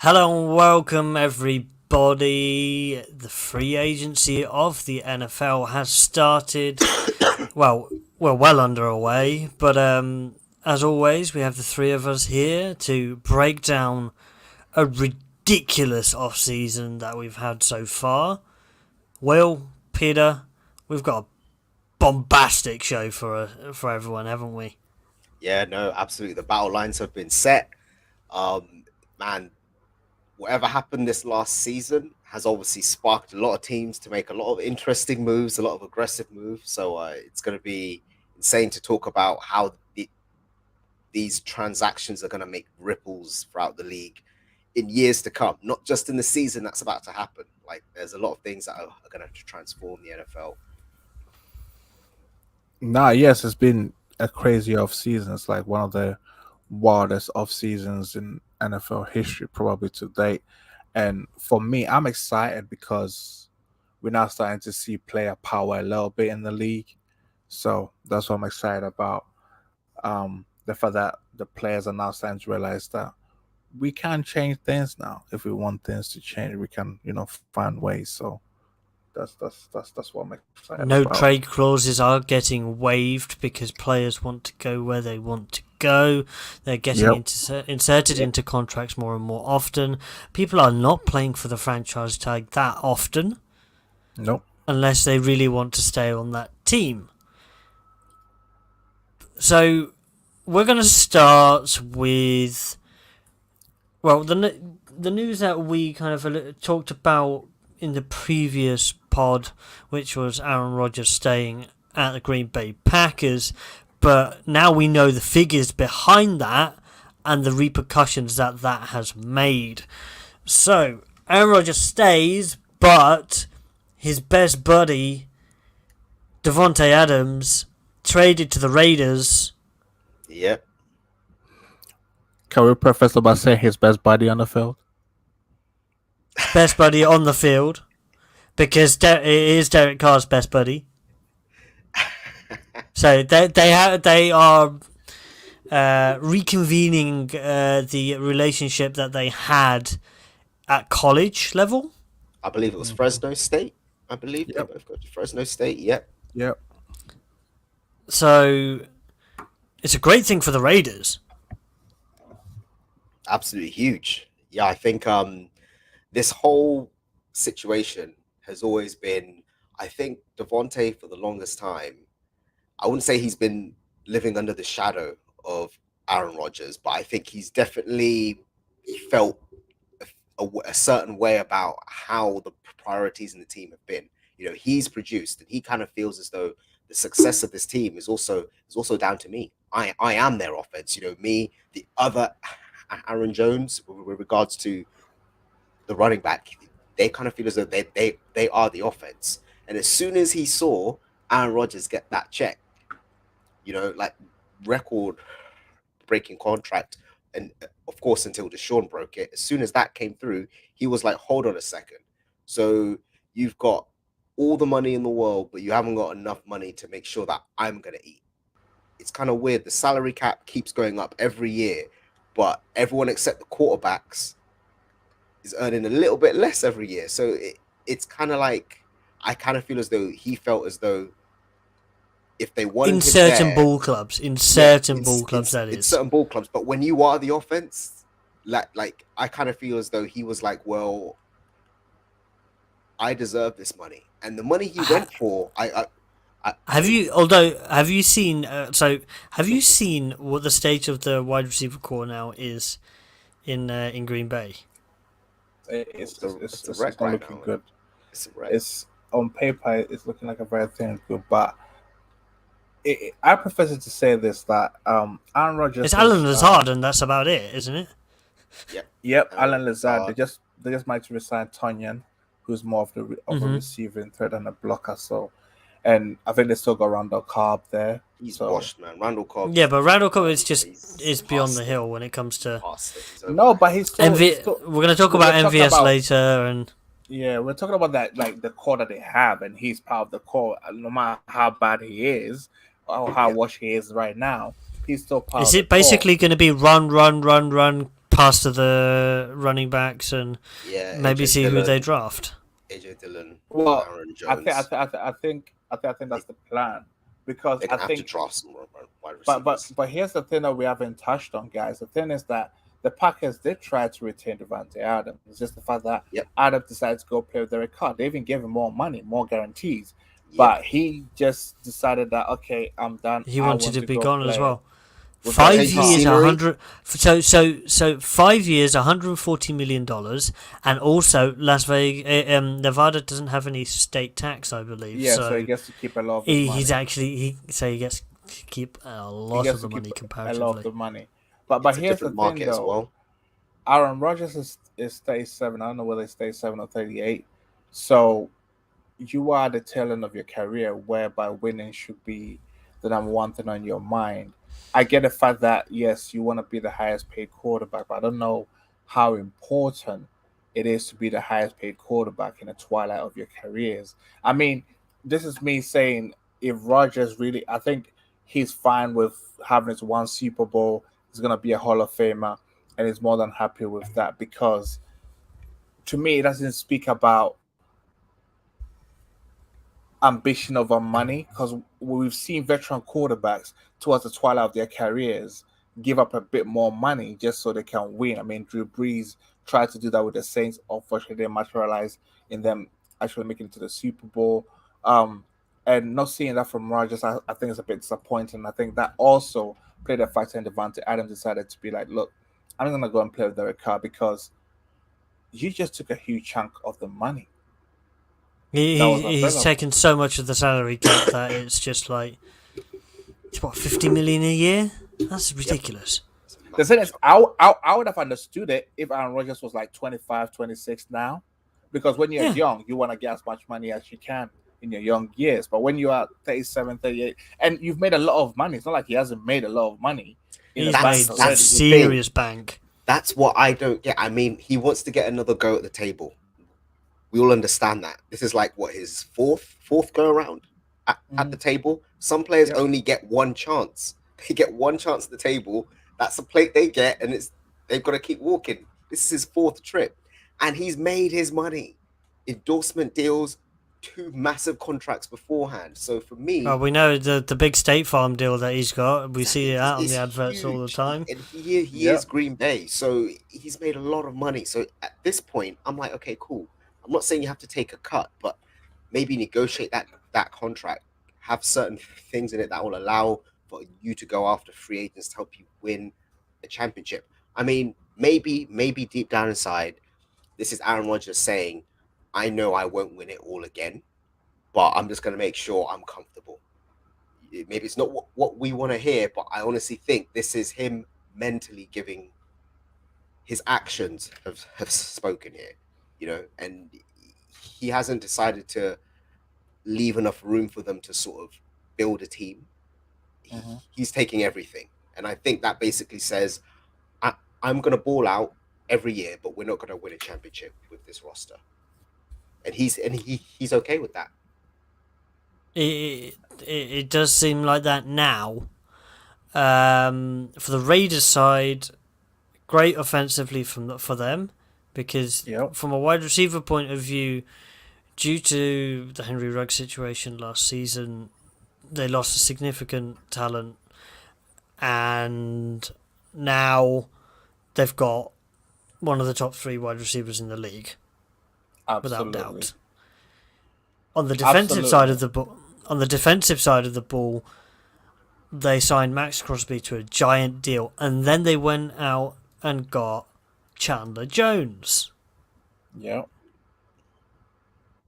Hello and welcome, everybody. The free agency of the NFL has started. Well, we're well underway, but as always, we have the three of us here to break down a ridiculous off-season that we've had so far. Will, Peter, we've got a bombastic show for everyone, haven't we? Yeah, no, absolutely. The battle lines have been set. Man, whatever happened this last season has obviously sparked a lot of teams to make a lot of interesting moves, a lot of aggressive moves. So it's going to be insane to talk about how these transactions are going to make ripples throughout the league in years to come, not just in the season that's about to happen. Like, there's a lot of things that are going to transform the NFL. Yes, it's been a crazy off season. It's like one of the wildest off seasons in NFL history, probably to date. And for me, I'm excited because we're now starting to see player power a little bit in the league. So that's what I'm excited about. The fact that the players are now starting to realize that we can change things now. If we want things to change, we can, find ways. So that's what I'm excited No about. trade clauses are getting waived because players want to go where they want to go. They're getting inserted into contracts more and more often. People are not playing for the franchise tag that often. Nope. Unless they really want to stay on that team. So we're going to start with, well, the news that we kind of talked about in the previous pod, which was Aaron Rodgers staying at the Green Bay Packers, but now we know the figures behind that and the repercussions that has made. So Aaron Rodgers stays, but his best buddy Davante Adams traded to the Raiders. Yep. Can we preface by saying his best buddy on the field? Best buddy on the field, because it is Derek Carr's best buddy. So they are reconvening the relationship that they had at college level. I believe it was Fresno State. I believe they both got to Fresno State. Yep. So it's a great thing for the Raiders. Absolutely huge. Yeah, I think this whole situation has always been, I think Davante for the longest time, I wouldn't say he's been living under the shadow of Aaron Rodgers, but I think he's definitely felt a certain way about how the priorities in the team have been. You know, he's produced, and he kind of feels as though the success of this team is also down to me. I am their offense. You know, me, the other Aaron Jones, with regards to the running back, they kind of feel as though they are the offense. And as soon as he saw Aaron Rodgers get that check, you know, like record-breaking contract, and of course until Deshaun broke it, as soon as that came through, he was like, hold on a second. So you've got all the money in the world, but you haven't got enough money to make sure that I'm going to eat. It's kind of weird. The salary cap keeps going up every year, but everyone except the quarterbacks is earning a little bit less every year. So it's kind of like, I kind of feel as though he felt as though if they wanted in certain ball clubs, in certain ball clubs, but when you are the offense, like I kind of feel as though he was like, well, I deserve this money, and the money he went for, have you seen what the state of the wide receiver core now is in Green Bay? It's not looking good. It's on paper, it's looking like a very thin good, but I prefer to say this, that Aaron Rodgers. It's Alan Lazard, and that's about it, isn't it? Yep. Alan Lazard. They just might resign Tonyan, who's more of a receiving threat and a blocker. So, and I think they still got Randall Cobb there. He's washed, man. Randall Cobb. Yeah, but Randall Cobb is beyond the hill when it comes to. No, but he's still, we're going to talk about MVS later, and yeah, we're talking about that, like the core that they have, and he's part of the core. No matter how bad he is, or how washed he is right now, he's still part. Is it basically going to be run, pass to the running backs and Yeah, maybe AJ see who they Dillon, draft. AJ Dillon, Well, Aaron I think I, Jones. th- I, th- I think that's the plan, because They're I gonna have to think. draft some wide But receivers. here's the thing that we haven't touched on, guys. The thing is that the Packers did try to retain Devante Adams. It's just the fact that Yep. Adams decided to go play with Derek Carr. They even gave him more money, more guarantees. Yep. But he just decided that, okay, I'm done. He I wanted want to be go gone as play well. with 5 Derek Carr. years, Scenery? 100. So 5 years, $140 million, and also Las Vegas, Nevada doesn't have any state tax, I believe. Yeah, so he gets to keep a lot of his money. he's actually he gets to keep a lot of the money a lot of comparatively. the money. But It's a here's the different thing, market as though. well. Aaron Rodgers is 37. I don't know whether he's 37 or 38. So you are at the tail end of your career, whereby winning should be the number one thing on your mind. I get the fact that, yes, you want to be the highest paid quarterback, but I don't know how important it is to be the highest paid quarterback in the twilight of your careers. I mean, this is me saying, if Rodgers really, I think he's fine with having his one Super Bowl. He's going to be a Hall of Famer, and he's more than happy with that, because to me, it doesn't speak about ambition over money, because we've seen veteran quarterbacks towards the twilight of their careers give up a bit more money just so they can win. I mean, Drew Brees tried to do that with the Saints. Unfortunately, they materialized in them actually making it to the Super Bowl. And not seeing that from Rodgers, I think it's a bit disappointing. I think that also played a factor in Devante Adams decided to be like, look, I'm going to go and play with Derek Carr because you just took a huge chunk of the money. He's taken so much of the salary cap that it's just like, it's what, 50 million a year? That's ridiculous. The thing is, I would have understood it if Aaron Rodgers was like 25, 26 now, because when you're young, you want to get as much money as you can in your young years. But when you are 37, 38, and you've made a lot of money, it's not like he hasn't made a lot of money. He's made serious bank. That's what I don't get. I mean, he wants to get another go at the table. We all understand that. This is like what, his fourth go around at the table. Some players only get one chance. They get one chance at the table. That's the plate they get, and they've got to keep walking. This is his fourth trip, and he's made his money. Endorsement deals, 2 massive contracts beforehand. So for me, we know the big State Farm deal that he's got. We see it out on the adverts all the time. And he is Green Bay, so he's made a lot of money. So at this point, I'm like, okay, cool. I'm not saying you have to take a cut, but maybe negotiate that contract. Have certain things in it that will allow for you to go after free agents to help you win a championship. I mean, maybe deep down inside, this is Aaron Rodgers saying, I know I won't win it all again, but I'm just going to make sure I'm comfortable. Maybe it's not what we want to hear, but I honestly think this is him mentally giving. His actions have spoken here, you know, and he hasn't decided to leave enough room for them to sort of build a team. He's taking everything, and I think that basically says, I'm going to ball out every year, but we're not going to win a championship with this roster. And he's okay with that. It does seem like that now. For the Raiders side, great offensively for them, because from a wide receiver point of view, due to the Henry Ruggs situation last season, they lost a significant talent, and now they've got one of the top 3 wide receivers in the league. Absolutely. Without doubt. On the defensive side of the ball, they signed Max Crosby to a giant deal, and then they went out and got Chandler Jones. Yep.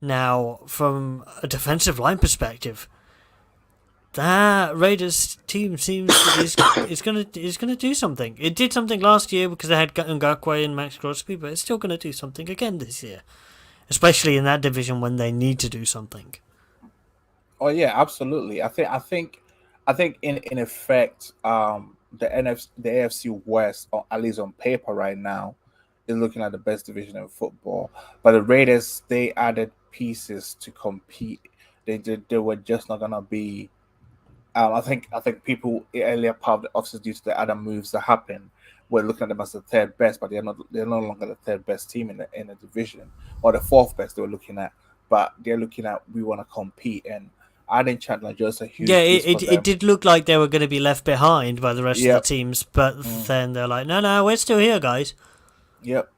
Now, from a defensive line perspective, that Raiders team seems is gonna do something. It did something last year because they had Ngakoue and Max Crosby, but it's still gonna do something again this year, especially in that division when they need to do something. Oh yeah, absolutely. I think in effect, the AFC West, or at least on paper right now, is looking at the best division in football. But the Raiders, they added pieces to compete. They were just not gonna be. I think people earlier part of the offseason due to the other moves that happened, we're looking at them as the third best, but they're no longer the third best team in the division, or the fourth best they were looking at. But they're looking at, we want to compete, and adding Chandler Joe's a Yeah, huge boost for it them. did look like they were going to be left behind by the rest of the Yep. teams, but then they're like, no, we're still here, guys. Yep.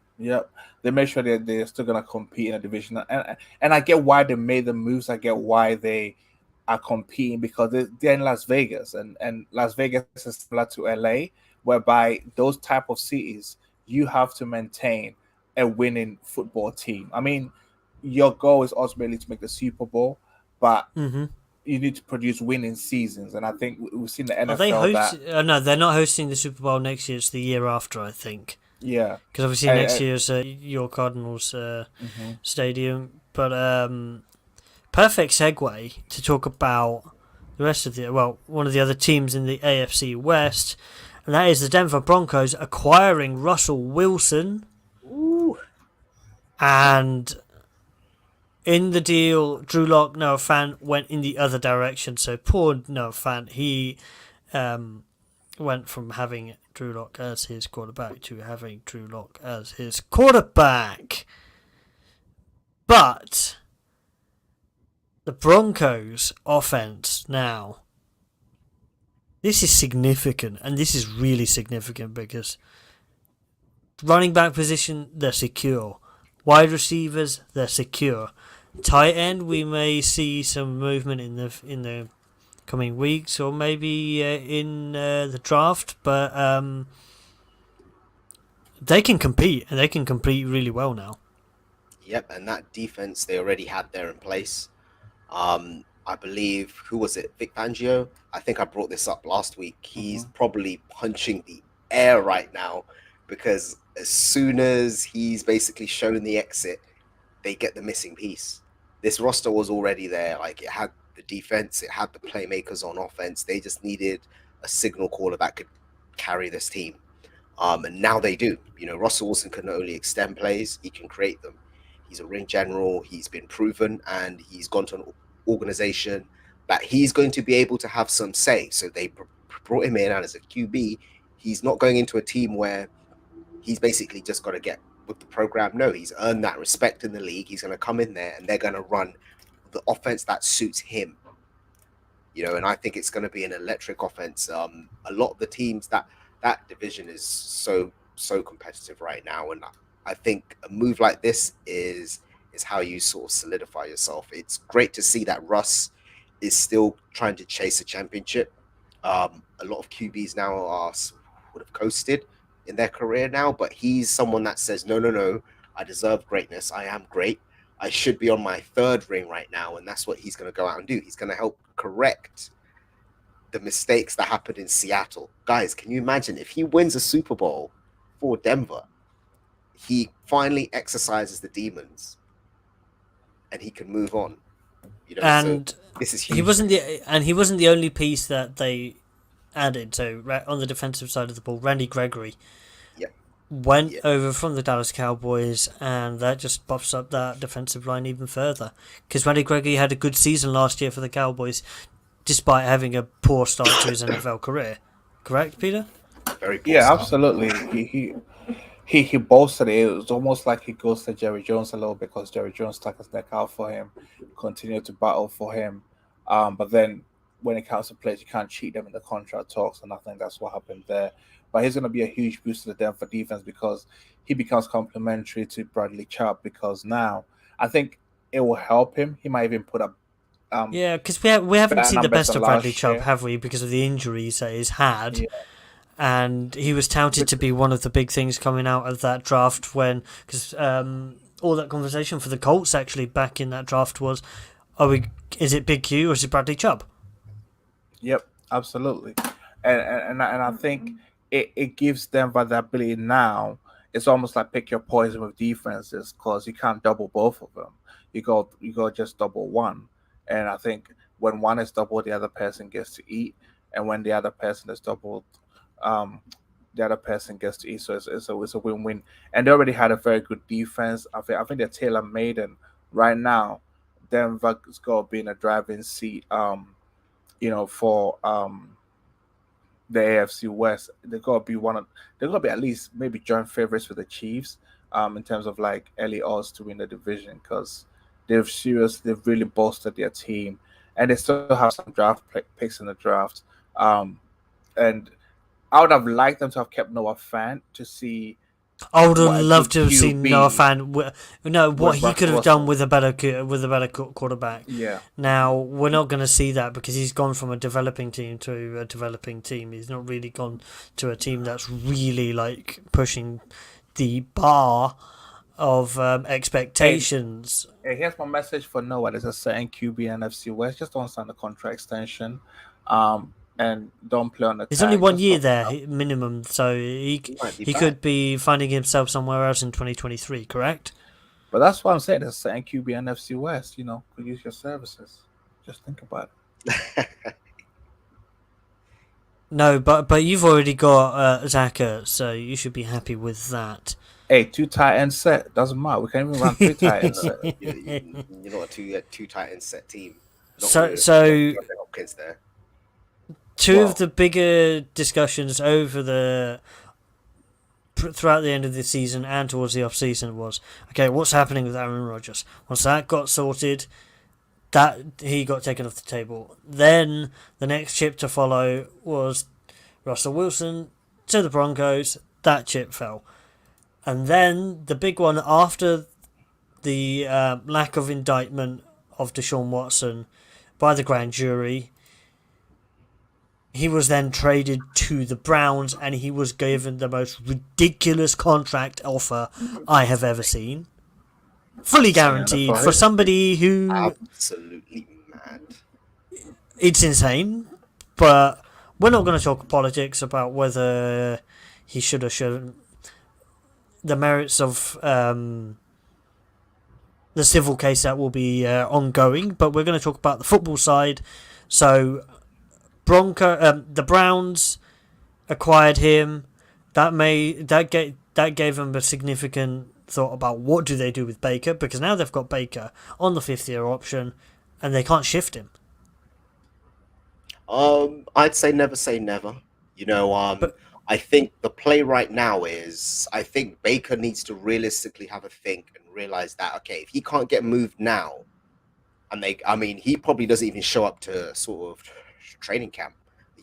They made sure that they're still gonna compete in a division, and I get why they made the moves. I get why they are competing, because they're in Las Vegas, and Las Vegas is similar to LA, whereby those type of cities you have to maintain a winning football team. I mean, your goal is ultimately to make the Super Bowl, but Mm-hmm. you need to produce winning seasons. And I think we've seen the Are they NFL that no, they're not hosting the Super Bowl next year. It's the year after, I think. yeah. Because obviously next year's your Cardinals Mhm. stadium. But perfect segue to talk about the rest of one of the other teams in the AFC West, and that is the Denver Broncos acquiring Russell Wilson. Ooh. And in the deal, Drew Lock, Noah Fant went in the other direction. So poor Noah Fant, he went from having Drew Lock as his quarterback to having Drew Lock as his quarterback. But the Broncos offense now, this is significant, and this is really significant because running back position, they're secure. Wide receivers, they're secure. Tight end, we may see some movement in the coming weeks, or maybe in the draft, but they can compete, and they can compete really well now. Yep, and that defense they already had there in place. I believe, who was it? Vic Fangio? I think I brought this up last week. He's probably punching the air right now, because as soon as he's basically shown the exit, they get the missing piece. This roster was already there. Like, it had the defense, it had the playmakers on offense. They just needed a signal caller that could carry this team. And now they do. You know, Russell Wilson can not only extend plays, he can create them. He's a ring general. He's been proven, and he's gone to an organization that he's going to be able to have some say. So they brought him in, and as a QB, he's not going into a team where he's basically just got to get with the program. No, he's earned that respect in the league. He's going to come in there, and they're going to run the offense that suits him. You know, and I think it's going to be an electric offense. A lot of the teams that division is so competitive right now, and I think a move like this is how you sort of solidify yourself. It's great to see that Russ is still trying to chase a championship. A lot of QBs now would have coasted in their career now, but he's someone that says, no, I deserve greatness. I am great. I should be on my third ring right now, and that's what he's going to go out and do. He's going to help correct the mistakes that happened in Seattle. Guys, can you imagine if he wins a Super Bowl for Denver? He finally exercises the demons, and he can move on. You know, And so this is huge. he wasn't the only piece that they added. So on the defensive side of the ball, Randy Gregory went over from the Dallas Cowboys, and that just buffs up that defensive line even further. Because Randy Gregory had a good season last year for the Cowboys, despite having a poor start to his NFL career. Correct, Peter? Very poor Yeah, start. absolutely. He boasted it. It was almost like he goes to Jerry Jones a little, because Jerry Jones stuck his neck out for him, continued to battle for him. But then when it comes to players, you can't cheat them in the contract talks, and I think that's what happened there. But he's going to be a huge boost to the Denver defense, because he becomes complementary to Bradley Chubb, because now I think it will help him. He might even put up Yeah, because we haven't better seen the numbers best than of Bradley last Chubb, year. have we? Because of the injuries that he's had. Yeah. And he was touted to be one of the big things coming out of that draft, because all that conversation for the Colts actually back in that draft was, is it Big Q or is it Bradley Chubb? Yep, absolutely. And I think it gives Denver the ability now. It's almost like pick your poison with defenses, because you can't double both of them. You go just double one. And I think when one is doubled, the other person gets to eat. And when the other person is doubled, the other person gets to eat. So it's a win-win. And they already had a very good defense. I think they're tailor made, and right now Denver's got to be in a driving seat. For the AFC West. They've got to be they've got to be at least maybe joint favorites with the Chiefs, in terms of like early odds to win the division, because they've really bolstered their team, and they still have some picks in the draft. And I would have liked them to have kept Noah Fant to see. I would what have a loved good to have seen QB Noah Fan. What he Russell could have done Wilson. with a better quarterback. Yeah, Now we're not going to see that because he's gone from a developing team to a developing team. He's not really gone to a team that's really like pushing the bar of expectations. hey, here's my message for Noah. There's a certain QB in NFC West. Just don't sign a contract extension, and don't play on the. There's only tag. 1 Just year don't- there minimum, so He might be he back. could be finding himself somewhere else in 2023. Correct? But that's what I'm saying. There's a certain QB in NFC West. Could use your services. Just think about it. No, but you've already got Zach Ertz, so you should be happy with that. Hey, 2 tight end set doesn't matter. We can even run 3 tight ends set. You're not a two tight end set team. Not So- with so- DeAndre Hopkins there. Two Well- of the bigger discussions over throughout the end of the season and towards the off season was, okay, what's happening with Aaron Rodgers? Once that got sorted, that he got taken off the table. Then the next chip to follow was Russell Wilson to the Broncos. That chip fell, and then the big one after the lack of indictment of Deshaun Watson by the grand jury. He was then traded to the Browns, and he was given the most ridiculous contract offer I have ever seen. Fully guaranteed for somebody who... Absolutely mad. It's insane, but we're not going to talk politics about whether he should or shouldn't. The merits of the civil case that will be ongoing, but we're going to talk about the football side. So... the Browns acquired him. That gave them a significant thought about what do they do with Baker, because now they've got Baker on the 5th-year option, and they can't shift him. I'd say never. I think the play right now is I think Baker needs to realistically have a think and realize that okay, if he can't get moved now, and he probably doesn't even show up to sort of training camp.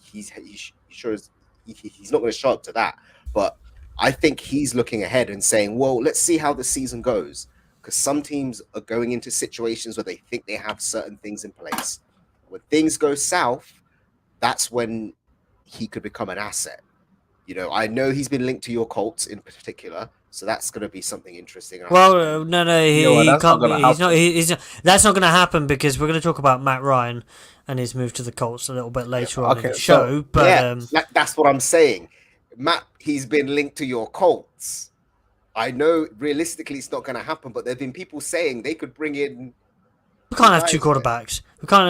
He's not going to show up to that, but I think he's looking ahead and saying, well, let's see how the season goes, because some teams are going into situations where they think they have certain things in place. When things go south, that's when he could become an asset. I know he's been linked to your Colts in particular, so that's going to be something interesting. Well, no, he that's can't. not gonna He's not. happen. He's not. That's not going to happen because we're going to talk about Matt Ryan and his move to the Colts a little bit later on in Okay, the show. so- But that's what I'm saying. Matt, he's been linked to your Colts. I know realistically it's not going to happen, but there've been people saying they could bring in. we can't have two quarterbacks. We can't.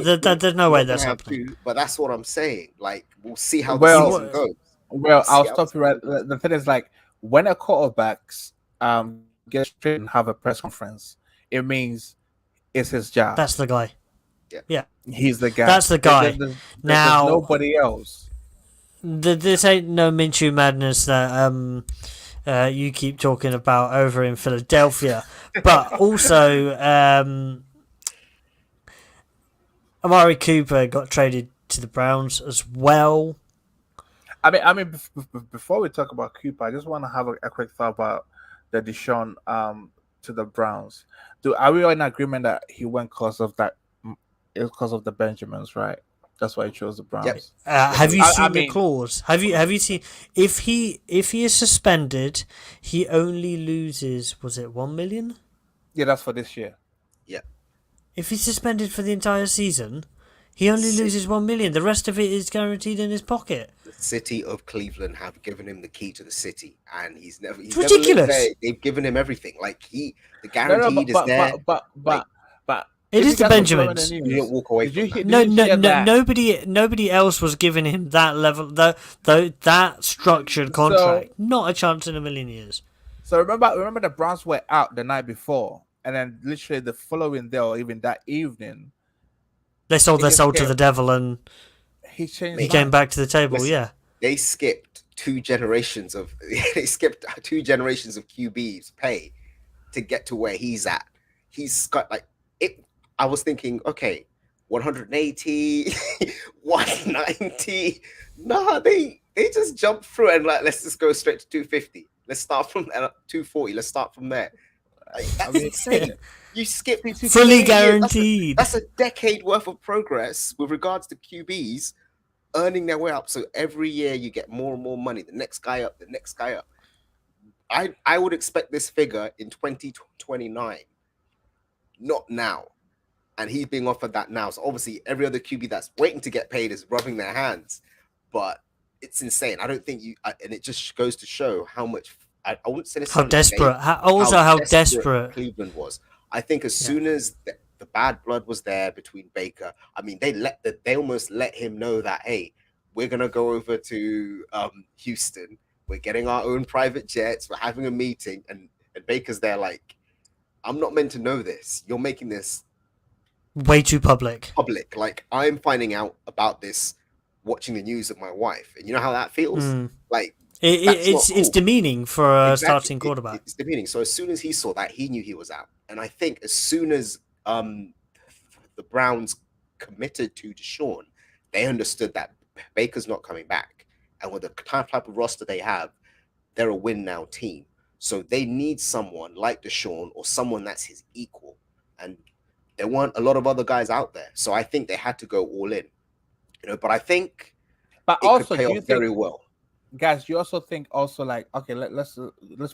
No, there's no way that's happening. But that's what I'm saying. Like, we'll see how Well- the season goes. Well, See I'll how stop you right. The thing is, like, when a quarterbacks get straight and have a press conference, it means it's his job. That's the guy. He's the guy. That's the guy. There's Now- nobody else. This ain't no Minshew madness that you keep talking about over in Philadelphia, but also Amari Cooper got traded to the Browns as well. Before we talk about Cooper, I just want to have a quick thought about the Deshaun to the Browns. Are we all in agreement that he went because of that? It's because of the Benjamins, right? That's why he chose the Browns. Yep. Have you I seen the mean- clause? Have you seen if he is suspended, he only loses, was it 1 million? Yeah, that's for this year. If he's suspended for the entire season, he only loses 1 million. The rest of it is guaranteed in his pocket. The city of Cleveland have given him the key to the city, and he's never. He's It's never lived ridiculous. there. They've given him everything. Like the No, guaranteed is there. but It if is you the guys were Benjamins. following the You news, don't walk away did from you that. hear- No, did you no, hear no, that? nobody else was giving him that level, that structured contract. Not a chance in a million years. So remember the Browns were out the night before, and then literally the following day or even that evening, They sold their just soul to came- the devil, and he changed. He Mate, came back to the table. listen, Yeah. they skipped 2 generations of QBs pay to get to where he's at. He's got like it. I was thinking, okay, 180, 190. Nah, they just jumped through and like, let's just go straight to 250. Let's start from 240. Let's start from there. Like, that's insane. You skip Fully 2 years. guaranteed. That's a decade worth of progress with regards to QBs earning their way up. So every year you get more and more money. The next guy up, the next guy up. I would expect this figure in 2029, not now. And he's being offered that now. So obviously every other QB that's waiting to get paid is rubbing their hands. But it's insane. I don't think and it just goes to show how much, I wouldn't say How desperate. How desperate Cleveland was. I think as soon as the bad blood was there between Baker, I mean, they almost let him know that, hey, we're gonna go over to Houston. We're getting our own private jets. We're having a meeting, and Baker's there like, I'm not meant to know this. You're making this way too public. Like, I'm finding out about this watching the news of my wife, and you know how that feels. Like it's demeaning for a starting quarterback. It's demeaning. So as soon as he saw that, he knew he was out. And I think as soon as the Browns committed to Deshaun, they understood that Baker's not coming back. And with the type of roster they have, they're a win now team. So they need someone like Deshaun or someone that's his equal. And there weren't a lot of other guys out there. So I think they had to go all in. But I think but it also could pay off very well. Guys, you also think like, okay, let's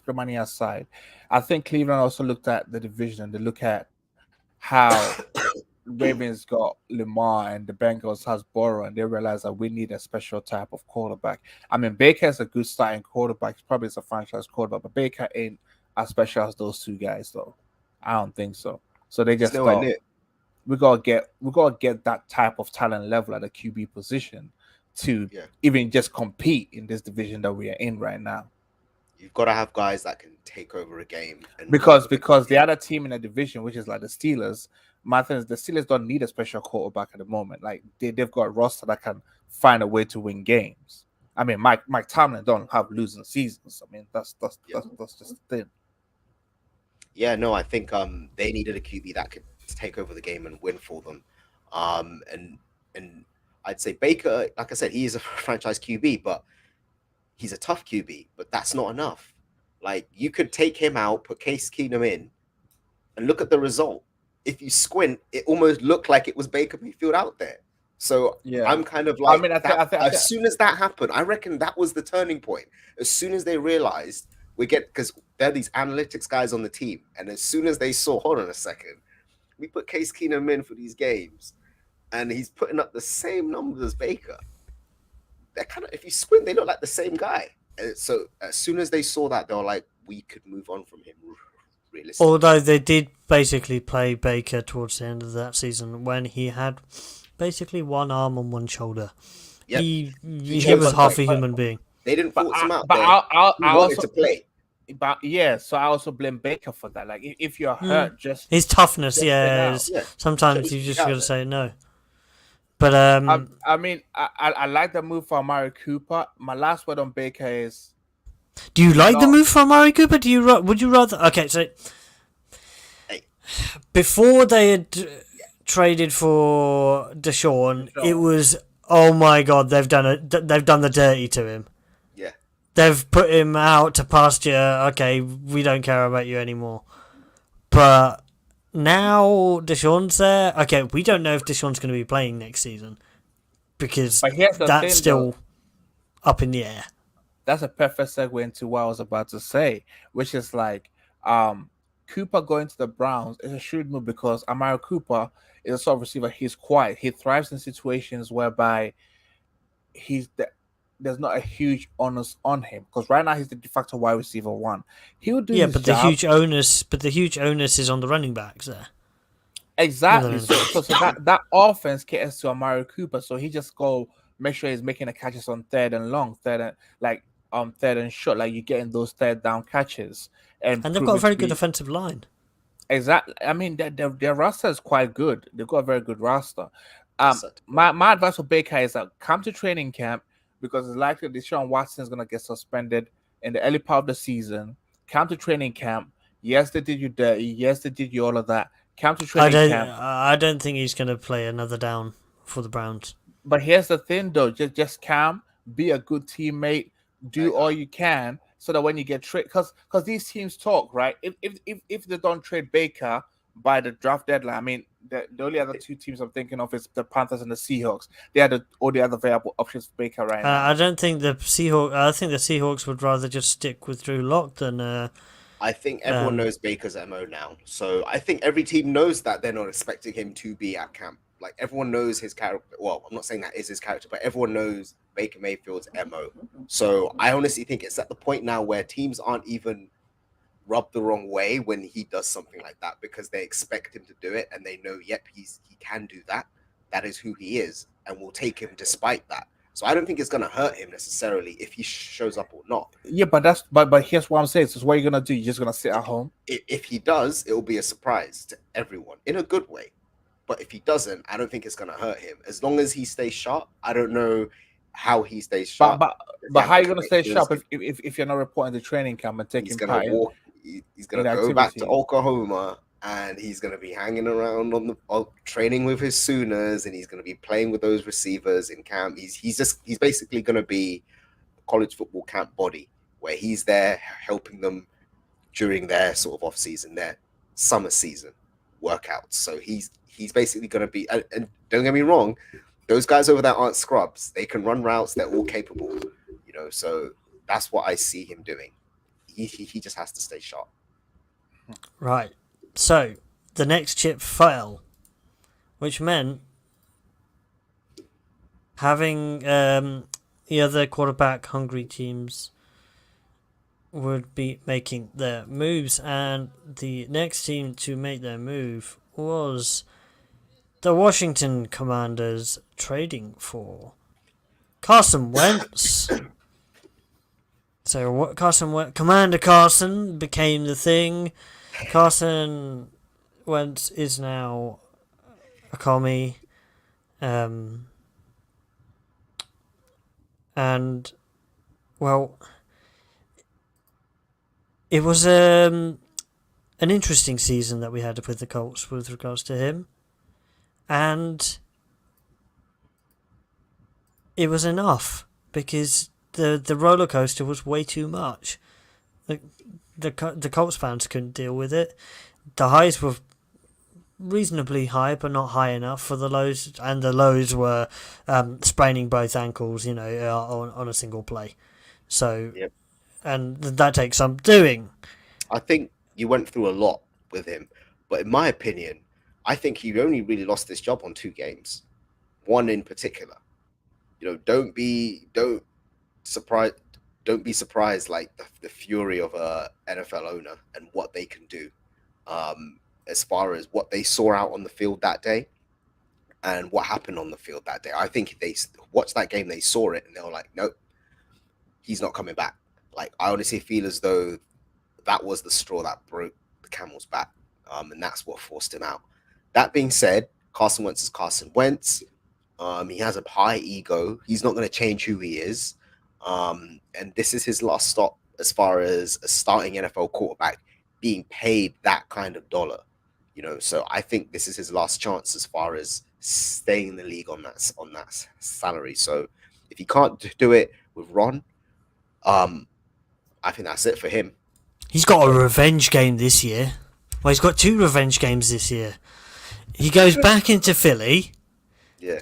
put money aside. I think Cleveland also looked at the division. They look at how Ravens got Lamar and the Bengals has Burrow, and they realize that we need a special type of quarterback. I mean, Baker is a good starting quarterback. He's probably a franchise quarterback, but Baker ain't as special as those two guys, though. I don't think so. So they just thought, we gotta get that type of talent level at the QB position to even just compete in this division that we are in right now. You've got to have guys that can take over a game. Because the other team in the division, which is like the Steelers, my thing is the Steelers don't need a special quarterback at the moment. Like they've got a roster that can find a way to win games. I mean, Mike Tomlin don't have losing seasons. I mean, that's just the thing. Yeah, no, I think they needed a QB that could take over the game and win for them. And I'd say Baker, like I said, he is a franchise QB, but he's a tough QB, but that's not enough. Like, you could take him out, put Case Keenum in, and look at the result. If you squint, it almost looked like it was Baker Mayfield out there. So I'm kind of like, as soon as that happened, I reckon that was the turning point. As soon as they realized because there are these analytics guys on the team, and as soon as they saw, hold on a second, we put Case Keenum in for these games, and he's putting up the same numbers as Baker. They're kind of, if you squint, they look like the same guy. And so as soon as they saw that, they were like, we could move on from him. Realistically. Although they did basically play Baker towards the end of that season when he had basically one arm on one shoulder. Yep. He was half a human being. They didn't force him out. But there. I also to play. But so I also blame Baker for that. Like if you're hurt, just his toughness. Sometimes you just got to say no. But I mean, I like the move for Amari Cooper. My last word on Baker is: do you like the move for Amari Cooper? Would you rather? Okay, so before they had traded for Deshaun, it was, oh my god, they've done the dirty to him. Yeah, they've put him out to pasture. Okay, we don't care about you anymore. But now Deshaun's there. Okay, we don't know if Deshaun's going to be playing next season because that's still up in the air. That's a perfect segue into what I was about to say, which is like Cooper going to the Browns is a shrewd move because Amari Cooper is a sort of receiver. He's quiet. He thrives in situations whereby there's not a huge onus on him because right now he's the de facto wide receiver one. He would do his job. The huge onus is on the running backs there. Exactly. So that offense caters to Amari Cooper. So he just go make sure he's making the catches on third and long, third and short. Like you're getting those third down catches, and they've got a very good offensive line. Exactly. I mean, their roster is quite good. They've got a very good roster. set to go. My advice for Baker is that come to training camp because it's likely Deshaun Watson is going to get suspended in the early part of the season. Come to training camp. Yes, they did you dirty. Yes, they did you all of that. Come to training camp. I don't think he's going to play another down for the Browns. But here's the thing, though: just calm, be a good teammate, do all you can, so that when you get traded, because these teams talk, right? If they don't trade Baker by the draft deadline, I mean, the only other two teams I'm thinking of is the Panthers and the Seahawks. They had all the other variable options for Baker right now. I don't think the Seahawks. I think the Seahawks would rather just stick with Drew Lock than. I think everyone knows Baker's MO now. So I think every team knows that they're not expecting him to be at camp. Like everyone knows his character. Well, I'm not saying that is his character, but everyone knows Baker Mayfield's MO. So I honestly think it's at the point now where teams aren't even rubbed the wrong way when he does something like that because they expect him to do it and they know, yep, he can do that. That is who he is, and will take him despite that. So I don't think it's going to hurt him necessarily if he shows up or not. Yeah, but here's what I'm saying. So what are you going to do? You're just going to sit at home? If he does, it will be a surprise to everyone in a good way. But if he doesn't, I don't think it's going to hurt him. As long as he stays sharp, I don't know how he stays sharp. But how are you going to stay sharp if you're not reporting the training camp and taking part in? He's going to go back to Oklahoma and he's going to be hanging around on training with his Sooners, and he's going to be playing with those receivers in camp. He's basically going to be a college football camp body where he's there helping them during their sort of off season, their summer season workouts. So he's basically going to be, and don't get me wrong, those guys over there aren't scrubs. They can run routes. They're all capable, so that's what I see him doing. He just has to stay sharp. Right. So the next chip fell, which meant having the other quarterback hungry teams would be making their moves, and the next team to make their move was the Washington Commanders, trading for Carson Wentz. So Commander Carson became the thing. Carson Wentz is now a commie. And, well, it was an interesting season that we had with the Colts with regards to him. And it was enough because the roller coaster was way too much. The Colts fans couldn't deal with it. The highs were reasonably high, but not high enough for the lows, and the lows were spraining both ankles, on a single play. So, yep. And that takes some doing. I think you went through a lot with him, but in my opinion, I think he only really lost this job on 2 games. One in particular. Don't be surprised like the fury of a NFL owner and what they can do as far as what they saw out on the field that day and what happened on the field that day. I think if they watched that game, they saw it and they were like, nope, he's not coming back. Like, I honestly feel as though that was the straw that broke the camel's back, and that's what forced him out. That being said, Carson Wentz is Carson Wentz. He has a high ego. He's not going to change who he is. And this is his last stop as far as a starting NFL quarterback being paid that kind of dollar. So I think this is his last chance as far as staying in the league on that salary. So if he can't do it with Ron, I think that's it for him. He's got a revenge game this year. Well, he's got 2 revenge games this year. He goes back into Philly. Yeah.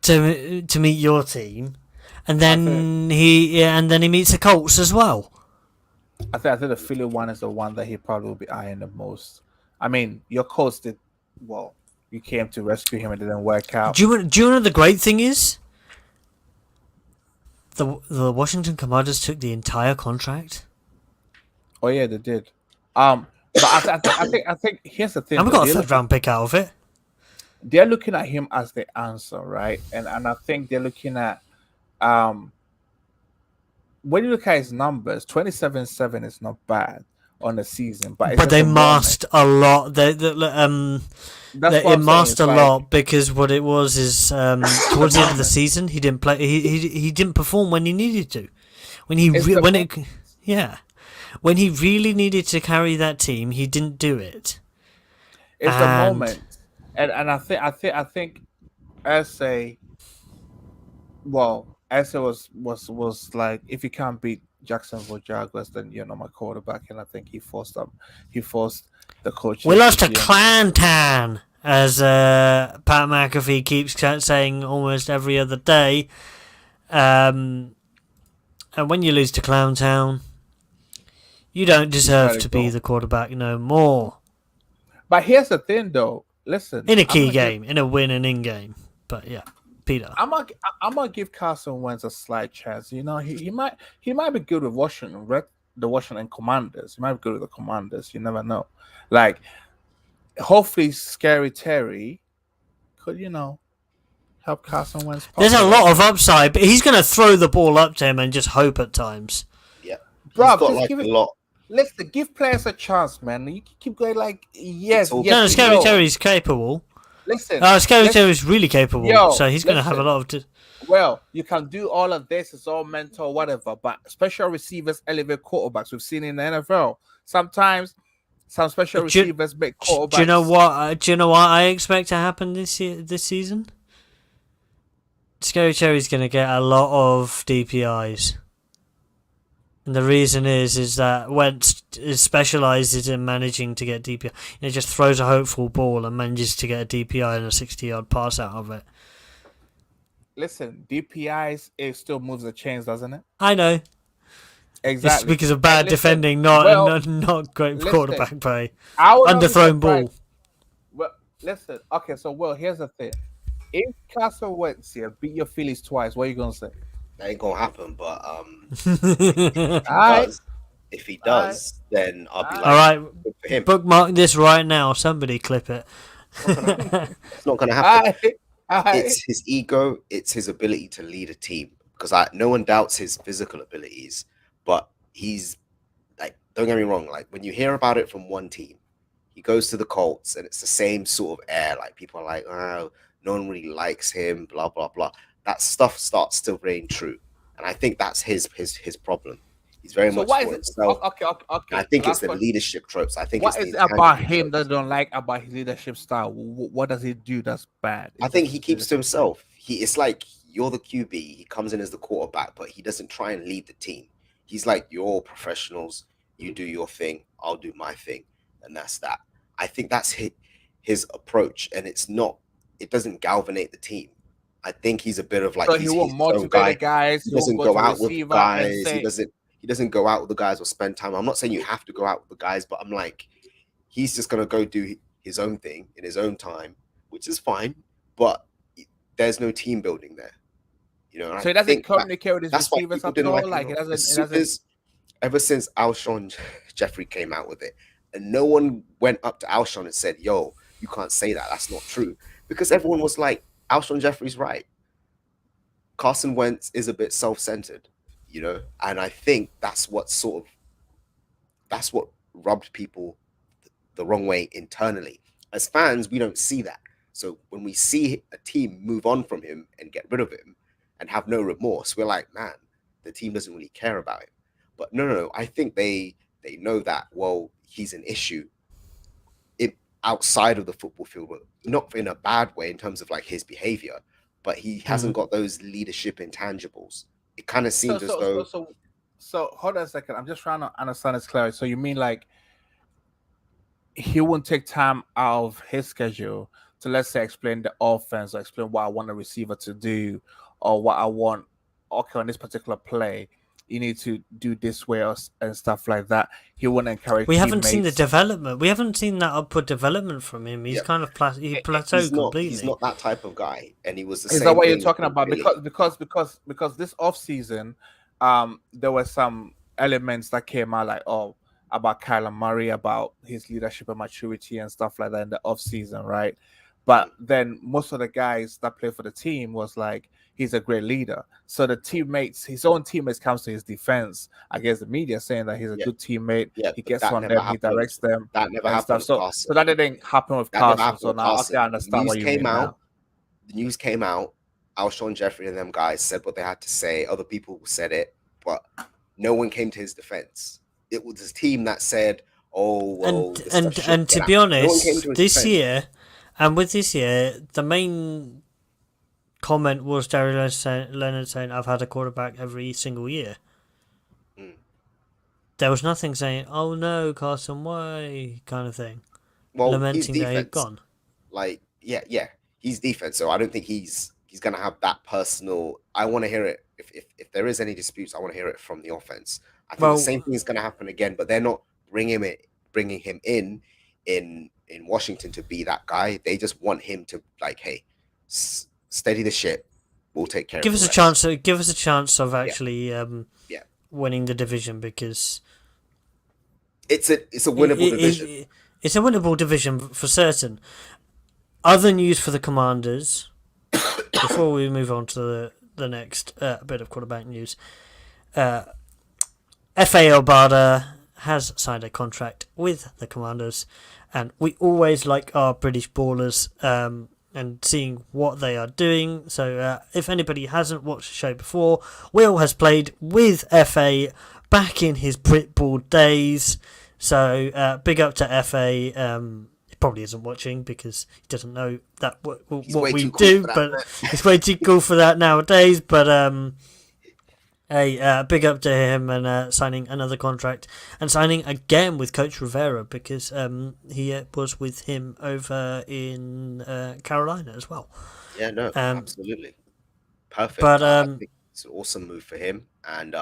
To meet your team, and then he meets the Colts as well. I think the Philly one is the one that he probably will be eyeing the most. I mean, your Colts did well. You came to rescue him, and it didn't work out. Do you know the great thing is? The Washington Commanders took the entire contract. Oh yeah, they did. But I think here's the thing. And we got a 3rd round pick out of it. They're looking at him as the answer, right? And I think they're looking at when you look at his numbers, 27-7 is not bad. on the season, but But they masked masked a lot. It masked a lot because what it was is towards the end of the season he didn't play. He didn't perform when he needed to. When he really needed to carry that team, he didn't do it. It's the moment, and I think Essay. Well, Essay was like, if you can't beat Jacksonville Jaguars, then you're not my quarterback, and I think he forced the coach. We lost to Clowntown, as Pat McAfee keeps saying almost every other day. And when you lose to Clowntown, you don't deserve to be the quarterback no more. But here's the thing, though. Listen, in a key game, in a win and in game, but yeah. Peter, I'm gonna give Carson Wentz a slight chance. You know, he might be good with the Washington Commanders. He might be good with the Commanders. You never know. Like, hopefully, Scary Terry could, help Carson Wentz. There's a lot of upside, but he's gonna throw the ball up to him and just hope at times. Yeah, bro, give it a lot. Listen, give players a chance, man. You can keep going like yes. No, Scary Terry's capable. Listen, Scary Terry is really capable, so he's going to have a lot of. Well, you can do all of this; it's all mental, whatever. But special receivers elevate quarterbacks. We've seen in the NFL. Sometimes some special receivers make quarterbacks. Do you know what I expect to happen this season? Scary Terry's going to get a lot of DPIs. And the reason is that Wentz specialises in managing to get DPI. He just throws a hopeful ball and manages to get a DPI and a 60-yard pass out of it. Listen, DPIs, it still moves the chains, doesn't it? I know. Exactly. It's because of bad defending, not great quarterback play. Underthrown ball. Well, listen. Okay, so here's the thing. If Carson Wentz here beat your Phillies twice, what are you gonna say? That ain't gonna happen, but if he does, then I'll be like, all right, good for him. Bookmark this right now. Somebody clip it. It's not gonna happen. It's his ego. It's his ability to lead a team. Because no one doubts his physical abilities, but he's like, don't get me wrong. Like when you hear about it from one team, he goes to the Colts, and it's the same sort of air. Like people are like, oh, no one really likes him. Blah blah blah. That stuff starts to reign true, and I think that's his problem. He's very much for himself. Okay. I think it's the leadership tropes. I think what is about him that don't like about his leadership style? What does he do that's bad? I think he keeps to himself. It's like you're the QB. He comes in as the quarterback, but he doesn't try and lead the team. He's like, you're all professionals. You do your thing. I'll do my thing, and that's that. I think that's his approach, and it doesn't galvanate the team. I think he's a bit of like, so he won't motivate guys. He doesn't go out with guys. He doesn't go out with the guys or spend time. I'm not saying you have to go out with the guys, but I'm like, he's just gonna go do his own thing in his own time, which is fine. But there's no team building there, So he doesn't communicate with his receivers at all. Like it doesn't. Ever since Alshon Jeffrey came out with it, and no one went up to Alshon and said, "Yo, you can't say that. That's not true," because everyone was like, Alshon Jeffrey's right. Carson Wentz is a bit self-centered, and I think that's what rubbed people the wrong way internally. As fans, we don't see that. So when we see a team move on from him and get rid of him and have no remorse, we're like, man, the team doesn't really care about him. But no. I think they know that, well, he's an issue outside of the football field, not in a bad way in terms of like his behavior, but he hasn't got those leadership intangibles. It kind of seems as though. So hold on a second. I'm just trying to understand this clearly. So you mean like he won't take time out of his schedule to, let's say, explain the offense or explain what I want a receiver to do or what I want? Okay, on this particular play, you need to do this way and stuff like that. He wouldn't encourage. We haven't seen the development. We haven't seen that upward development from him. He's kind of plateaued completely. He's not that type of guy, and he was the same. Is that what you're talking about? Because this off season, there were some elements that came out like about Kyler Murray, about his leadership and maturity and stuff like that in the off season, right? But then most of the guys that play for the team was like, he's a great leader. So the teammates, his own teammates, comes to his defense against the media, saying that he's a Yeah. good teammate. Yeah, He but gets that on never them, he happened. directs them, That never and happened stuff. with Carson. So that didn't happen with That never Carson. happened So with now, Carson. okay, I understand what you mean now. The news came out. Alshon Jeffrey and them guys said what they had to say. Other people said it, but no one came to his defense. It was his team that said, "Oh, well." And to be honest, this year, the main comment was Darius Leonard saying, "I've had a quarterback every single year." There was nothing saying, "Oh no, Carson, why?" kind of thing. Well, lamenting that he'd gone. Like, yeah, he's defense. So I don't think he's gonna have that personal. I want to hear it. If there is any disputes, I want to hear it from the offense. I think the same thing is gonna happen again, but they're not bringing him in Washington to be that guy. They just want him to, like, hey, steady the ship. We'll take care. Give us a chance. Give us a chance of actually winning the division, because it's a winnable division. It's a winnable division for certain. Other news for the Commanders before we move on to the next bit of quarterback news. F.A. Obada has signed a contract with the Commanders, and we always like our British ballers and seeing what they are doing. So if anybody hasn't watched the show before, Will has played with F.A. back in his Brit Ball days. So big up to F.A. He probably isn't watching because he doesn't know that what we do, but he's way too cool for that nowadays. But big up to him, and signing another contract, and signing again with Coach Rivera, because he was with him over in Carolina as well. Yeah, no, absolutely perfect. But I think it's an awesome move for him, and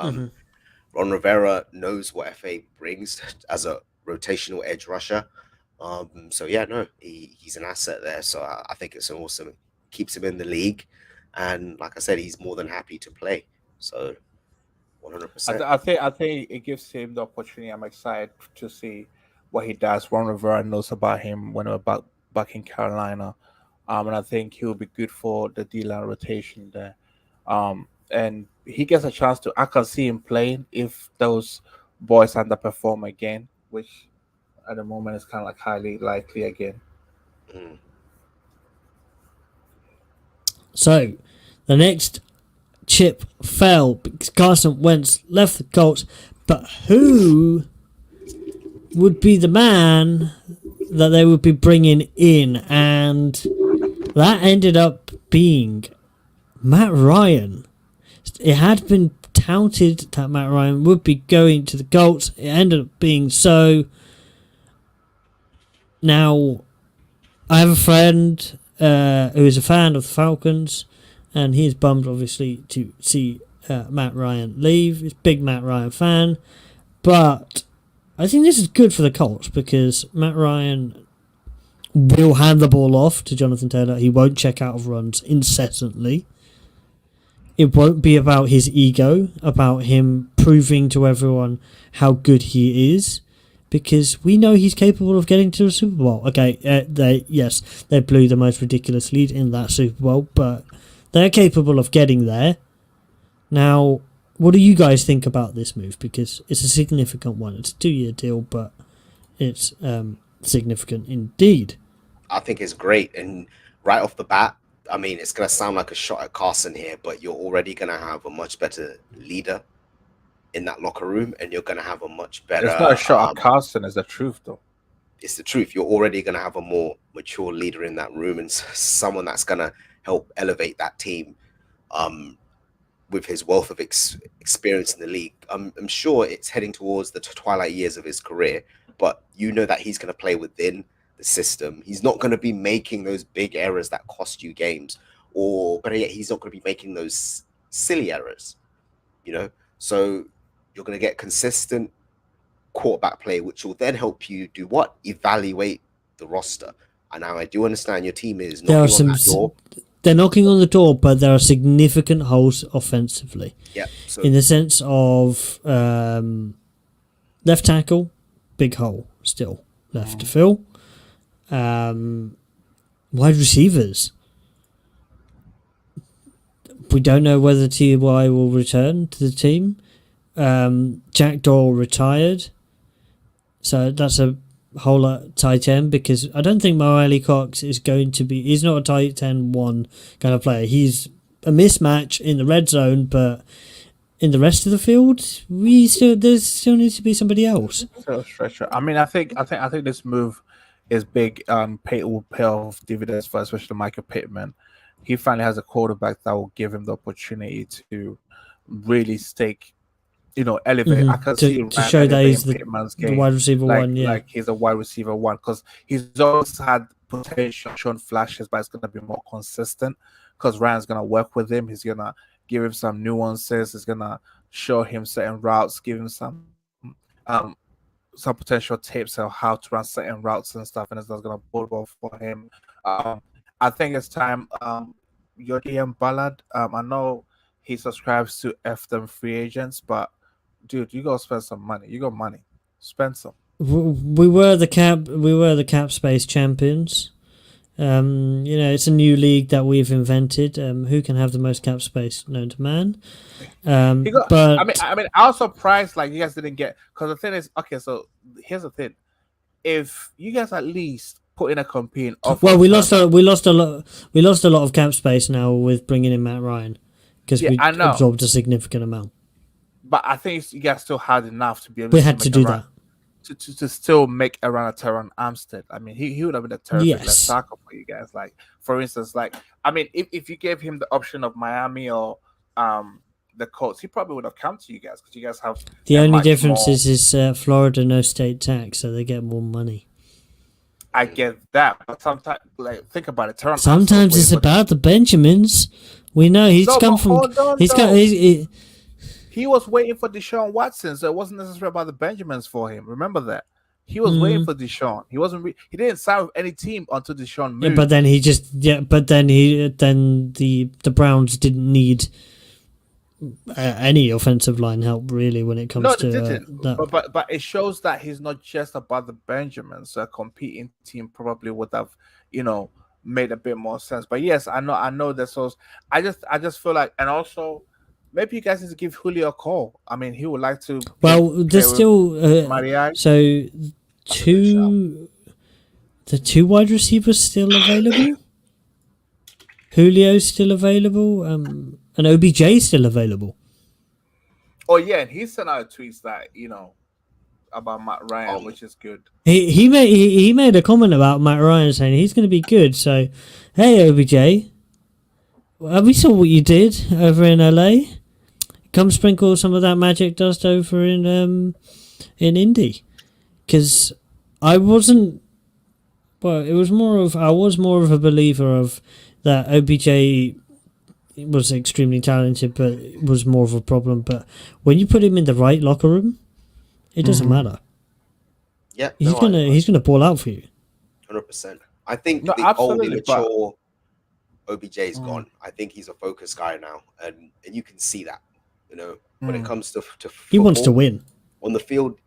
Ron Rivera knows what FA brings as a rotational edge rusher. So yeah, no, he's an asset there. So I think it's awesome. Keeps him in the league, and like I said, he's more than happy to play. So 100%. I think it gives him the opportunity. I'm excited to see what he does. Ron Rivera knows about him when we were back in Carolina, and I think he'll be good for the D-line rotation there. And he gets a chance to. I can see him playing if those boys underperform again, which at the moment is kind of like highly likely again. So, the next chip fell because Carson Wentz left the Colts, but who would be the man that they would be bringing in? And that ended up being Matt Ryan. It had been touted that Matt Ryan would be going to the Colts. It ended up being so. Now, I have a friend who is a fan of the Falcons, and he is bummed, obviously, to see Matt Ryan leave. He's a big Matt Ryan fan, but I think this is good for the Colts because Matt Ryan will hand the ball off to Jonathan Taylor. He won't check out of runs incessantly. It won't be about his ego, about him proving to everyone how good he is, because we know he's capable of getting to the Super Bowl. Okay, they blew the most ridiculous lead in that Super Bowl, but they're capable of getting there. Now, what do you guys think about this move? Because it's a significant one. It's a 2-year deal, but it's significant indeed. I think it's great, and right off the bat, I mean, it's going to sound like a shot at Carson here, but you're already going to have a much better leader in that locker room, and you're going to have a much better... It's not a shot at Carson, it's the truth, though. It's the truth. You're already going to have a more mature leader in that room, and someone that's going to help elevate that team with his wealth of experience in the league. I'm sure it's heading towards the twilight years of his career, but you know that he's going to play within the system. He's not going to be making those big errors that cost you games, or better yet, he's not going to be making those silly errors, you know? So you're going to get consistent quarterback play, which will then help you do what? Evaluate the roster. And now I do understand your team is knocking on that door. They're knocking on the door, but there are significant holes offensively. Yeah. So, in the sense of left tackle, big hole still left to fill. Wide receivers. We don't know whether Ty will return to the team. Jack Doyle retired, so that's a whole lot tight end, because I don't think Mo Alley Cox is going to be. He's not a tight end one kind of player. He's a mismatch in the red zone, but in the rest of the field, there still needs to be somebody else. So stretcher. I mean, I think this move is big. Will pay off dividends for especially Michael Pittman. He finally has a quarterback that will give him the opportunity to really stake, elevate. I can see to show that he's the game, wide receiver one. Yeah, like he's a wide receiver one, because he's always had potential, shown flashes, but it's going to be more consistent because Ryan's going to work with him. He's going to give him some nuances. He's going to show him certain routes, give him some potential tips on how to run certain routes and stuff, and it's going to bode well for him. I think it's time. Yodiam Ballard. I know he subscribes to them free agents, but dude, you gotta spend some money. You got money, spend some. We were the cap space champions. It's a new league that we've invented. Who can have the most cap space known to man? But I mean, I was surprised like you guys didn't get, because the thing is, okay, so here's the thing: if you guys at least put in a competing offer, well, we lost a lot of cap space now with bringing in Matt Ryan, because we absorbed a significant amount. But I think you guys still had enough to be able. We had to do that. To still make a run at Teron Armstead. I mean, he would have been a terrific left tackle for you guys. Like, for instance, I mean, if you gave him the option of Miami or the Colts, he probably would have come to you guys, because you guys have. The only difference is Florida no state tax, so they get more money. I get that, but sometimes, think about it. Teron sometimes it's about the Benjamins. We know he was waiting for Deshaun Watson, so it wasn't necessarily about the Benjamins for him. Remember that. He was waiting for Deshaun. He wasn't. He didn't sign with any team until Deshaun moved. Yeah, but then the Browns didn't need any offensive line help really when it comes to that. But it shows that he's not just about the Benjamins. A competing team probably would have, made a bit more sense. But yes, I know that. So I just feel like, and also. Maybe you guys need to give Julio a call. I mean, he would like to. Well, there's still so the two wide receivers still available. Julio's still available, and OBJ still available. Oh yeah, and he sent out tweets that about Matt Ryan, which is good. He made a comment about Matt Ryan saying he's going to be good. So, hey OBJ, we saw what you did over in LA. Come sprinkle some of that magic dust over in Indy, because I was more of a believer of that OBJ was extremely talented, but it was more of a problem. But when you put him in the right locker room, it doesn't matter. Yeah, he's gonna ball out for you. 100%. I think the old immature OBJ is gone. I think he's a focused guy now, and you can see that. When it comes to football, he wants to win on the field.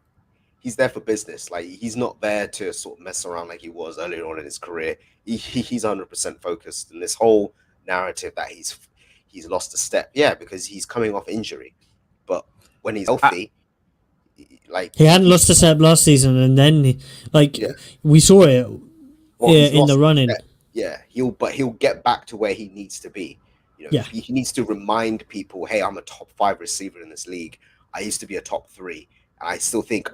He's there for business. Like, he's not there to sort of mess around like he was earlier on in his career. He's 100% focused. And this whole narrative that he's lost a step, because he's coming off injury. But when he's healthy, he hadn't lost a step last season, and then we saw it in the running. Yeah, he'll get back to where he needs to be. He needs to remind people, hey, I'm a top 5 receiver in this league. I used to be a top 3. And I still think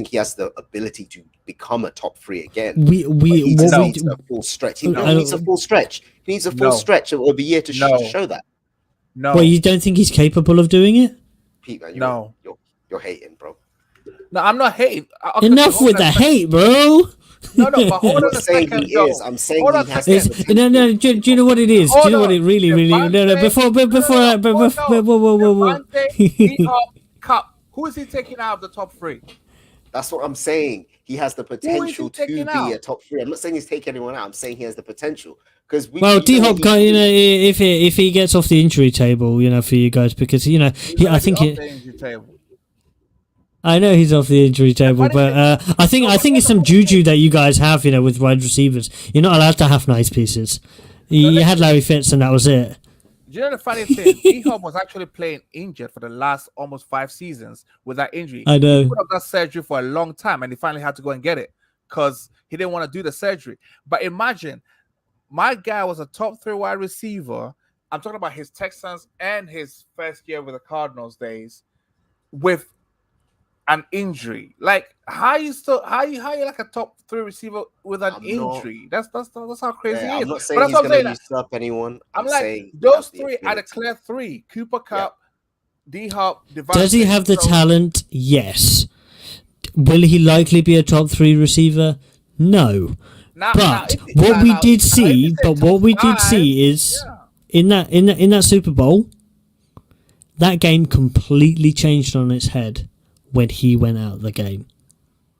he has the ability to become a top 3 again. He needs a full stretch. He needs a full stretch. He needs a full stretch of a year to show that. No. Well, you don't think he's capable of doing it? Pete, man, you're hating, bro. No, I'm not hating. Enough with the hate, bro. No, but hold on a second. I'm saying he has to. No. Do you know what it is? Do you know what it really? No. Before. Cup. Who is he taking out of the top 3? That's what I'm saying. He has the potential to be a top 3. I'm not saying he's taking anyone out. I'm saying he has the potential. D-Hop, if he gets off the injury table, for you guys, because I think I know he's off the injury table, funny but I think it's some juju that you guys have, with wide receivers. You're not allowed to have nice pieces. You had Larry Fitz, and that was it. Do you know the funny thing? D-Hop was actually playing injured for the last almost 5 seasons with that injury. I know. He put up that surgery for a long time, and he finally had to go and get it because he didn't want to do the surgery. But imagine, my guy was a top 3 wide receiver. I'm talking about his Texans and his first year with the Cardinals days with an injury. Like, how you like a top 3 receiver with an injury? That's how crazy it is. I'm not saying but he's that's going to saying. usurp anyone. I'm saying like, he those has the 3 are the ability. clear 3. Cooper Cup, D-Hop, Devontae. Does he have the So- talent? Yes. Will he likely be a top 3 receiver? No. But what we did see is in that Super Bowl, that game completely changed on its head when he went out of the game.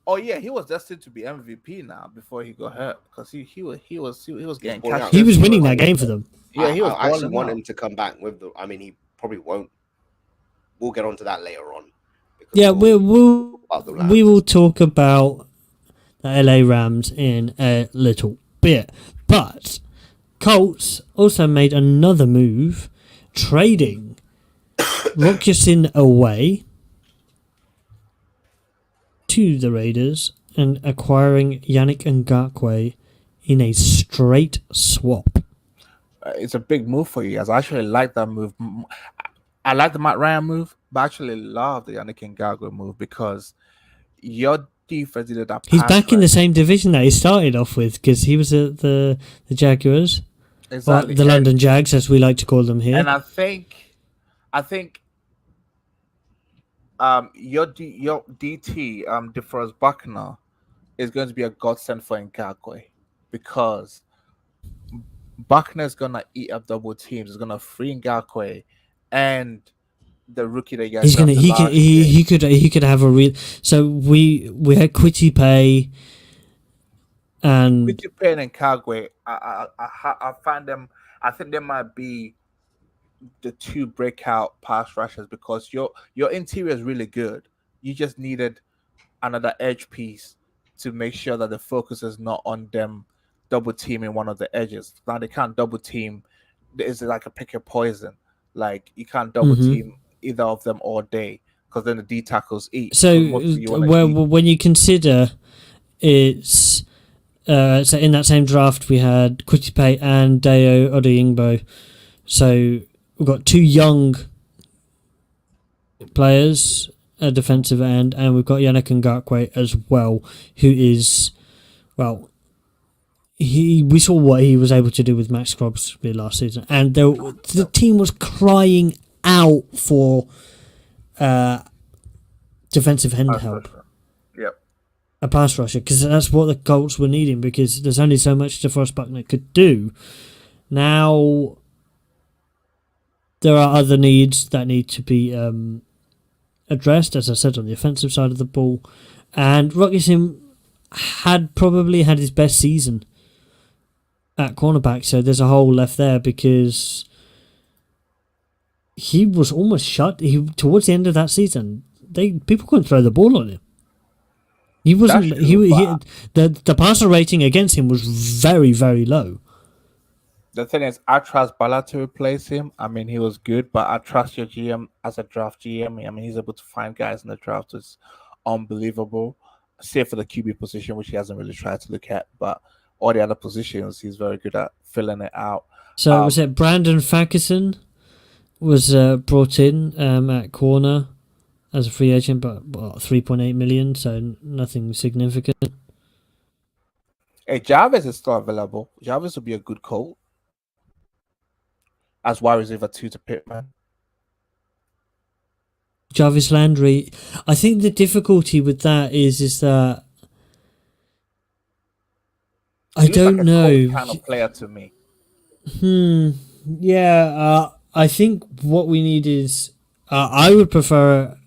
Oh yeah, he was destined to be MVP now before he got hurt because he was getting Well, catches. He was winning that game for them. Yeah, he was. I actually balling want out. him to come back with the. I mean, he probably won't. We'll get onto that later on. because Yeah, we'll talk about the Rams. we will talk about the LA Rams in a little bit. But Colts also made another move, trading Rockyasin away to the Raiders and acquiring Yannick Ngakoue in a straight swap. It's a big move for you guys. I actually like that move. I like the Matt Ryan move, but I actually love the Yannick Ngakoue move because your defense did that. He's pass back in the rush. same division that he started off with because he was at the Jaguars, Exactly. or the London Jags as we like to call them here. And I think your DT DeForest Buckner is going to be a godsend for Ngakoue because Buckner is gonna eat up double teams. It's gonna free Ngakoue and the rookie that you guys He's gonna drafted last year. he could have a real. So we had Quitty Pay, and With Japan and Kagwe, I find them. I think they might be the 2 breakout pass rushers because your interior is really good. You just needed another edge piece to make sure that the focus is not on them double teaming one of the edges. Now they can't double team. It's like a pick your poison. Like you can't double team either of them all day because then the D tackles eat. so most of you wanna eat. when you consider it's so in that same draft we had Quitty Pay and Dayo Odeyingbo. So we've got 2 young players, a defensive end, and we've got Yannick Ngakoue as well, who is, well, we saw what he was able to do with Max Crosby last season, and the team was crying out for defensive end help, Yep. a pass rusher, because that's what the Colts were needing, because there's only so much DeForest Buckner could do. Now there are other needs that need to be addressed, as I said, on the offensive side of the ball. And Rockyasin had probably had his best season at cornerback, so there's a hole left there because he was almost shut. Towards the end of that season, people couldn't throw the ball on him. He wasn't. That's true, The passer rating against him was very, very low. The thing is, I trust Ballard to replace him. I mean, he was good, but I trust your GM as a draft GM. I mean, he's able to find guys in the draft. It's unbelievable. Save for the QB position, which he hasn't really tried to look at, but all the other positions, he's very good at filling it out. So was it Brandon Fackerson was brought in at corner as a free agent, but 3.8 million, so nothing significant. Hey, Jarvis is still available. Jarvis would be a good Colt as wide receiver 2 to Pittman. Jarvis Landry, I think the difficulty with that is that I He looks don't like a know. Colt kind of player to me. Yeah, I think what we need is I would prefer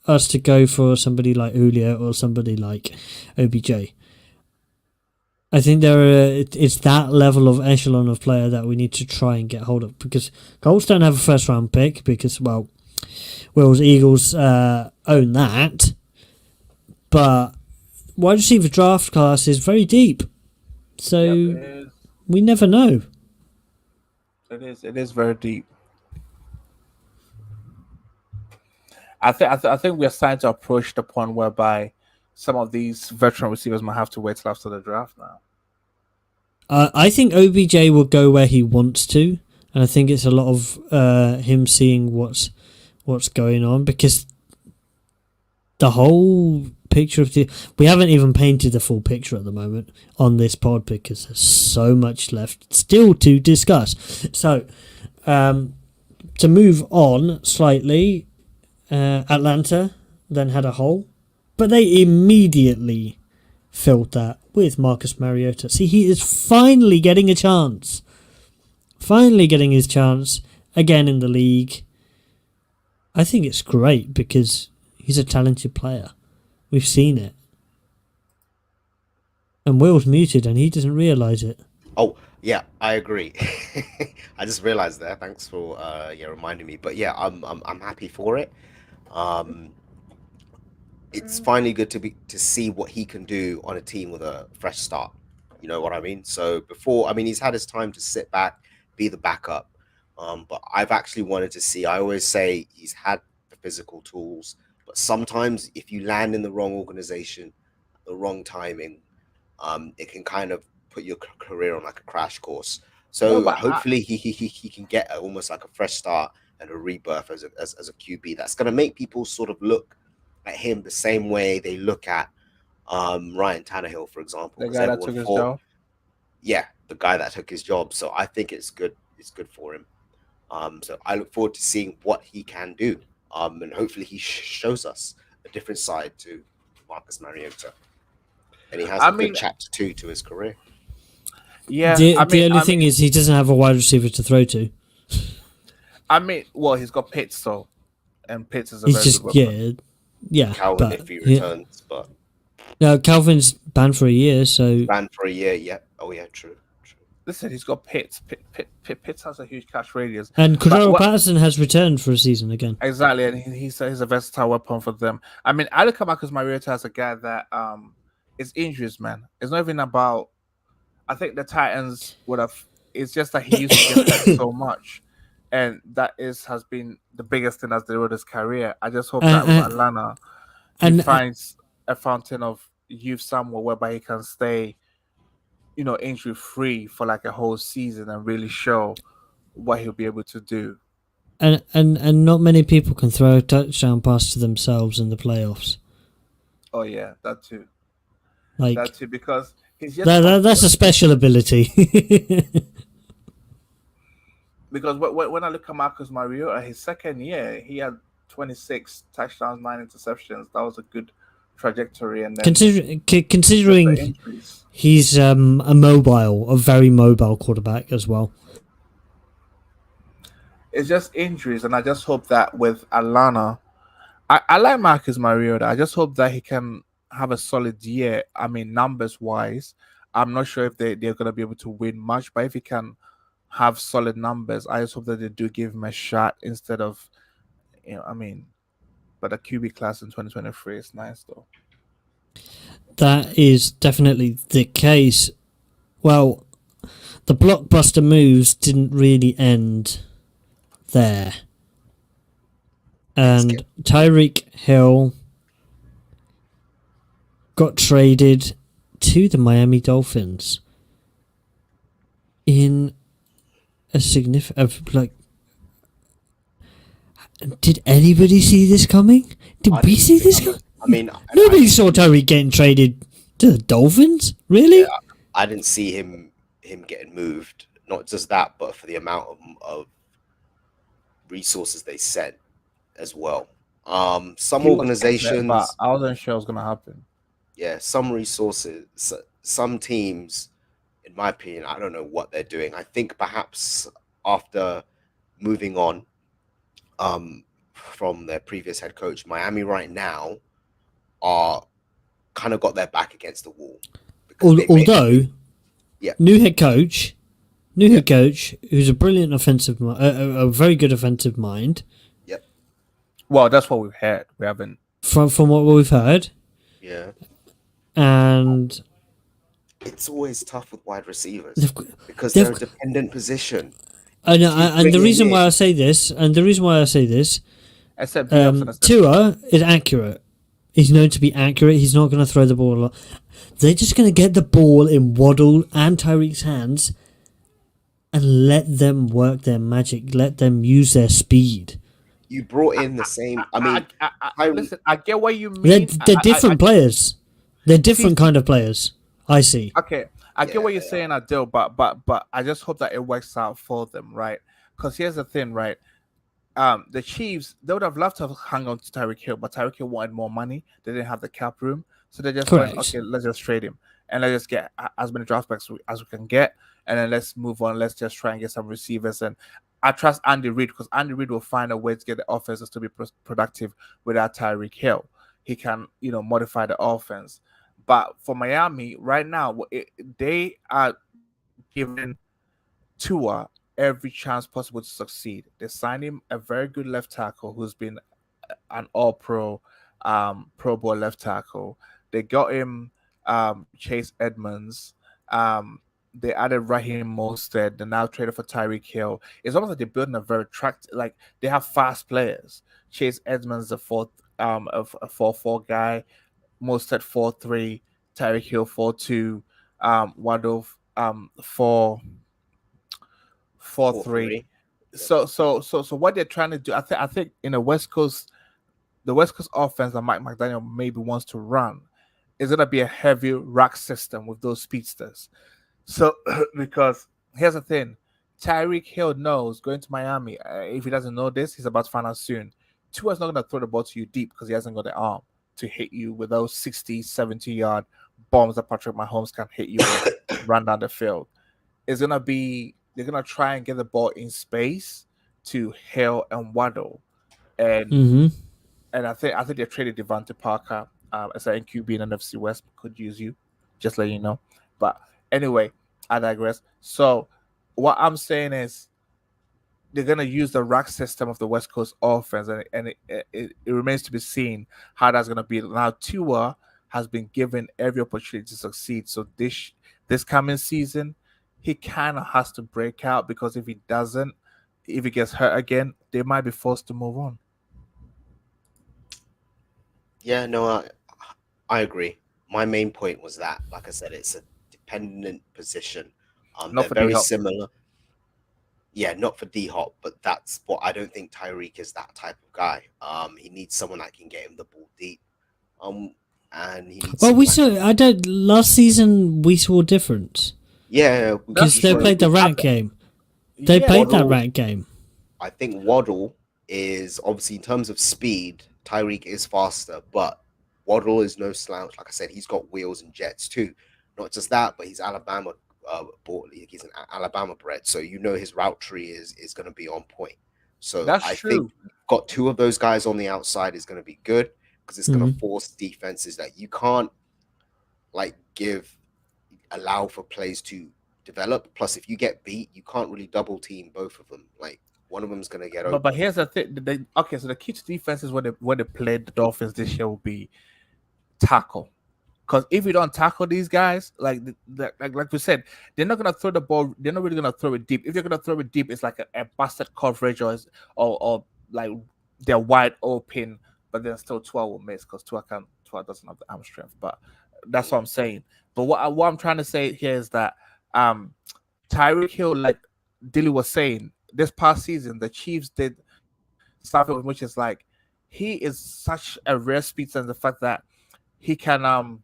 us to go for somebody like Julio or somebody like OBJ. I think it's that level of echelon of player that we need to try and get hold of, because Colts don't have a first round pick because, well, Wills Eagles own that, but wide receiver draft class is very deep, so Yep, it is. we never know. It is very deep. I think we are starting to approach the point whereby some of these veteran receivers might have to wait till after the draft now. I think OBJ will go where he wants to, and I think it's a lot of him seeing what's going on, because the whole picture of we haven't even painted the full picture at the moment on this pod because there's so much left still to discuss. So, to move on slightly, Atlanta then had a hole, but they immediately filled that with Marcus Mariota. See, he is finally getting a chance. Finally getting his chance again in the league. I think it's great because he's a talented player. We've seen it. And Will's muted and he doesn't realise it. Oh, yeah, I agree. I just realized there. Thanks for reminding me. But yeah, I'm happy for it. It's finally good to see what he can do on a team with a fresh start. You know what I mean? So before, I mean, he's had his time to sit back, be the backup. But I've actually wanted to see. I always say he's had the physical tools, but sometimes if you land in the wrong organization, the wrong timing, it can kind of put your career on like a crash course. So hopefully he can get almost like a fresh start and a rebirth as a QB. That's going to make people sort of look at him the same way they look at Ryan Tannehill, for example. The guy that took his job. Yeah, the guy that took his job. So I think it's good. It's good for him. So I look forward to seeing what he can do. And hopefully he shows us a different side to Marcus Mariota. And he has a good chapter 2 to his career. Yeah. The only thing is he doesn't have a wide receiver to throw to. I mean, well, he's got Pitts though. And Pitts is a very good weapon. Yeah. Calvin, if he returns, but no, Calvin's banned for a year, so banned for a year, yeah. Oh yeah, true. Listen, he's got Pitts. Pitts has a huge catch radius. And Cordero Patterson has returned for a season again. Exactly, and he's a versatile weapon for them. I mean, I look at Marcus Mariota as a guy that it's injuries, man. It's not even about. I think the Titans would have. It's just that he used to get hurt so much, and that has been the biggest thing that's derailed his career. I just hope that with Atlanta, he finds a fountain of youth somewhere whereby he can stay, injury free for like a whole season and really show what he'll be able to do. And not many people can throw a touchdown pass to themselves in the playoffs. Oh yeah, that too. Like that too, because he's just that's a special ability. Because when I look at Marcus Mariota, his second year, he had 26 touchdowns, 9 interceptions. That was a good trajectory. And then considering he's a very mobile quarterback as well. It's just injuries, and I just hope that with Atlanta, I like Marcus Mariota. I just hope that he can have a solid year. I mean, numbers wise, I'm not sure if they're going to be able to win much, but if he can have solid numbers, I just hope that they do give him a shot instead of, but the QB class in 2023 is nice though. That is definitely the case. Well, the blockbuster moves didn't really end there. And Tyreek Hill got traded to the Miami Dolphins in a significant, did anybody see this coming? Did we see this coming? I mean, nobody saw Tyreek getting traded to the Dolphins, really? Yeah, I didn't see him getting moved. Not just that, but for the amount of resources they sent as well. Some organizations, but I wasn't sure it was going to happen. Yeah, some resources, some teams, in my opinion, I don't know what they're doing. I think perhaps after moving on from their previous head coach, Miami right now are kind of got their back against the wall. Although, new head coach, who's a brilliant offensive, a very good offensive mind. Yep. Well, that's what we've heard. We haven't. From what we've heard. Yeah. and It's always tough with wide receivers they've, because they've they're a dependent position. and, You and bring the him reason why in. I say this, Except Dion for the Tua is accurate. He's known to be accurate. He's not going to throw the ball a lot. They're just going to get the ball in Waddle and Tyreek's hands and let them work their magic. Let them use their speed. You brought in the same. I mean, listen, I get what you They're, mean. they're different players. They're different See- kind of players. I see. Okay, I get what you're saying, Adele, but I just hope that it works out for them, right? Because here's the thing, right? The Chiefs, they would have loved to have hung on to Tyreek Hill, but Tyreek Hill wanted more money. They didn't have the cap room, so they just went, Correct. okay, let's just trade him and let's just get as many draft picks as we can get, and then let's move on. Let's just try and get some receivers. And I trust Andy Reid because Andy Reid will find a way to get the offenses to be productive without Tyreek Hill. He can, modify the offense. But for Miami right now, they are giving Tua every chance possible to succeed. They signed him a very good left tackle who's been an all-pro, Pro Bowl left tackle. They got him Chase Edmonds. They added Raheem Mostert. They now traded for Tyreek Hill. It's almost like they're building a very like they have fast players. Chase Edmonds, a 4-4 guy. Mostert 4-3. Tyreek Hill 4-2. Waddle 4-3. So what they're trying to do, I think in the West Coast offense that Mike McDaniel maybe wants to run is gonna be a heavy rack system with those speedsters. So because here's the thing, Tyreek Hill knows going to Miami. If he doesn't know this, he's about to find out soon. Tua's not gonna throw the ball to you deep because he hasn't got the arm to hit you with those 60, 70-yard bombs that Patrick Mahomes can hit you with, run down the field. It's gonna be they're gonna try and get the ball in space to Hill and Waddle, and I think they traded Devontae Parker as an QB in NFC West. Could use you, just let you know. But anyway, I digress. So what I'm saying is they're gonna use the rack system of the West Coast offense, and it remains to be seen how that's gonna be. Now Tua has been given every opportunity to succeed. So this coming season, he kind of has to break out because if he doesn't, if he gets hurt again, they might be forced to move on. Yeah, no, I agree. My main point was that, like I said, it's a dependent position. They're very similar. Yeah, not for D-Hop, but that's what I don't think Tyreek is that type of guy. He needs someone that can get him the ball deep. And he needs. Well, we saw. Last season we saw a difference. Yeah, because they played the rat game. They played that rat game. I think Waddle is obviously in terms of speed, Tyreek is faster, but Waddle is no slouch. Like I said, he's got wheels and jets too. Not just that, but he's Alabama. He's an Alabama bred, so his route tree is going to be on point. So I think got two of those guys on the outside is going to be good because it's going to force defenses that you can't allow for plays to develop. Plus, if you get beat, you can't really double team both of them. Like one of them's going to get over. But here's the thing. So the key to defense is when they played the Dolphins this year will be tackle. Because if you don't tackle these guys, like we said, they're not gonna throw the ball. They're not really gonna throw it deep. If they're gonna throw it deep, it's like a busted coverage or like they're wide open, but then still Tua will miss because Tua doesn't have the arm strength. But that's what I'm saying. But what I'm trying to say here is that Tyreek Hill, like Dilly was saying, this past season the Chiefs did something which is like he is such a rare speedster in the fact that he can Well,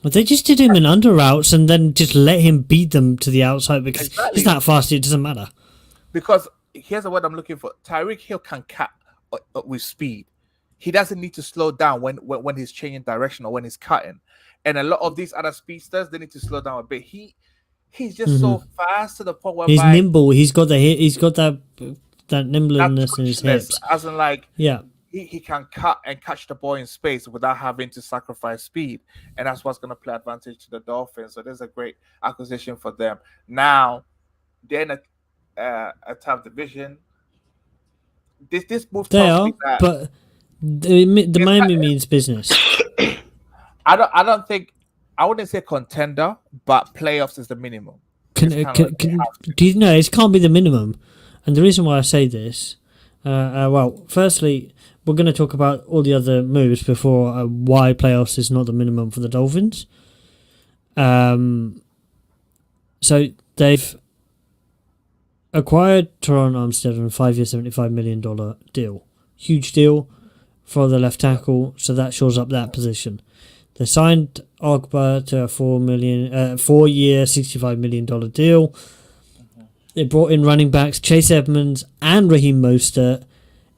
they just did him in under routes and then just let him beat them to the outside because he's that fast. It doesn't matter. Because here's what I'm looking for: Tyreek Hill can cut with speed. He doesn't need to slow down when he's changing direction or when he's cutting. And a lot of these other speedsters, they need to slow down a bit. He's just so fast to the point where he's nimble. He's got that nimbleness in his hips. As in, like, yeah. He can cut and catch the ball in space without having to sacrifice speed. And that's what's going to play advantage to the Dolphins. So there's a great acquisition for them. Now, they're in a tough division. This move they are, but the Miami means business. I don't think I wouldn't say contender, but playoffs is the minimum. Do you know it can't be the minimum? And the reason why I say this, well, firstly, we're going to talk about all the other moves before why playoffs is not the minimum for the Dolphins. So they've acquired Teron Armstead on a 5-year, $75 million deal. Huge deal for the left tackle, so that shores up that position. They signed Ogba to a 4-year, $65 million deal. They brought in running backs Chase Edmonds and Raheem Mostert,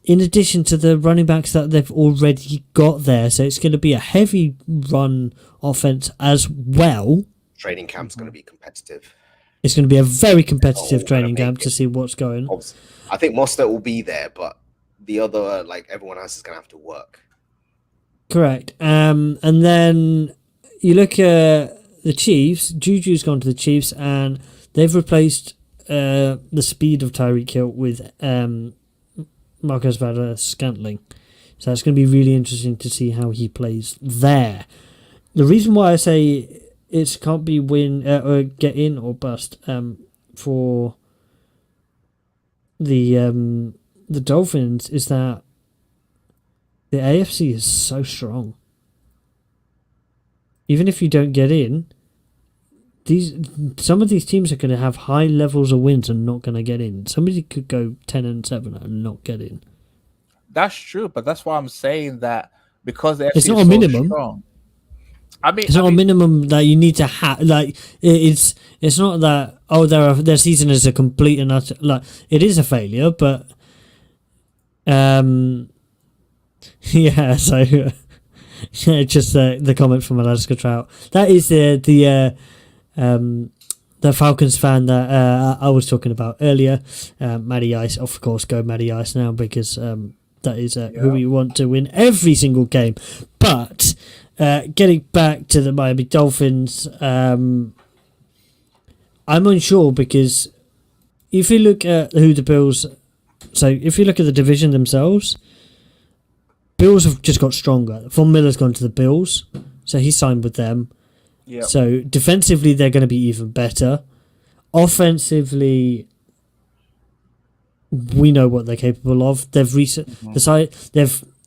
in addition to the running backs that they've already got there. So it's going to be a heavy run offense as well. Training camp's going to be competitive. It's going to be a very competitive training camp to see what's going on. I think Mostert will be there, but the other, everyone else is going to have to work. Correct. And then you look at the Chiefs. Juju's gone to the Chiefs, and they've replaced the speed of Tyreek Hill with Marcus Valdes-Scantling. So it's going to be really interesting to see how he plays there. The reason why I say it can't be win or get in or bust for the Dolphins is that the AFC is so strong. Even if you don't get in, some of these teams are going to have high levels of wins and not going to get in. Somebody could go 10-7 and not get in. That's true, but that's why I'm saying that because the AFC it's not is a so minimum. Strong, it's not a minimum that you need to have. It's not that their season is a complete and utter, it is a failure, but yeah. So just the comment from Alaska Trout. That is the Falcons fan that I was talking about earlier. Matty Ice, of course, go Matty Ice now because that is who we want to win every single game. But getting back to the Miami Dolphins, I'm unsure because if you look at who the Bills, so if you look at the division themselves, Bills have just got stronger. Von Miller's gone to the Bills, so he signed with them. Yep. So defensively, they're going to be even better. Offensively, we know what they're capable of. They've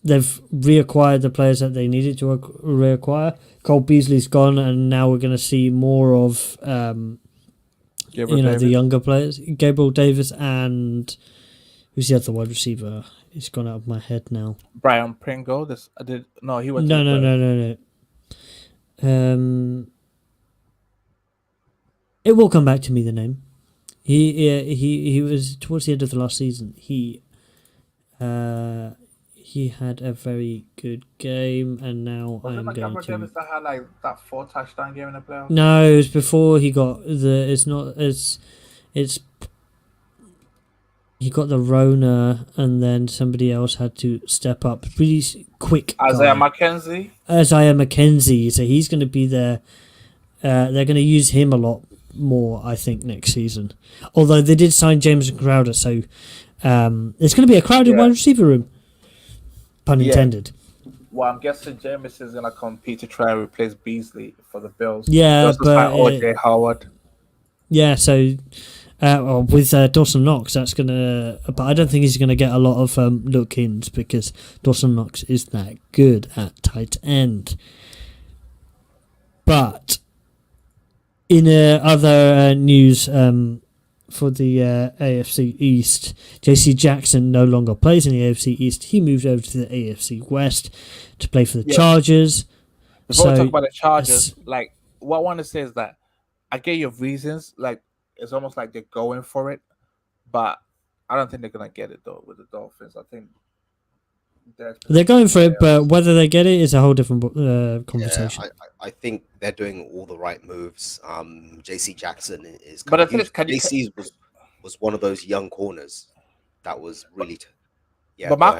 they've reacquired the players that they needed to reacquire. Cole Beasley's gone, and now we're going to see more of the younger players. Gabriel Davis and who's the other wide receiver? It's gone out of my head now. Brian Pringle. He went. No. It will come back to me. The name. He was towards the end of the last season. He had a very good game, and now I'm going to. Davis that had that 4 touchdown game in the playoffs? No, it was before he got the. It's not. It's. He got the Rona, and then somebody else had to step up. Really quick. Isaiah McKenzie. So he's going to be there. They're going to use him a lot more, I think, next season. Although they did sign Jameson Crowder, so it's going to be a crowded wide receiver room. Pun intended. Well, I'm guessing Jameson is going to compete to try and replace Beasley for the Bills. Yeah, but O.J. Howard. Yeah, so with Dawson Knox, that's going to... But I don't think he's going to get a lot of look-ins because Dawson Knox is that good at tight end. But in other news for the AFC East, JC Jackson no longer plays in the AFC East. He moved over to the AFC West to play for the Chargers. Before we talk about the Chargers, what I want to say is that I get your reasons. It's almost like they're going for it, but I don't think they're going to get it, though, with the Dolphins. I think they're going for it, but whether they get it is a whole different conversation. Yeah, I think they're doing all the right moves. JC Jackson is... But I think JC was one of those young corners that was really... But my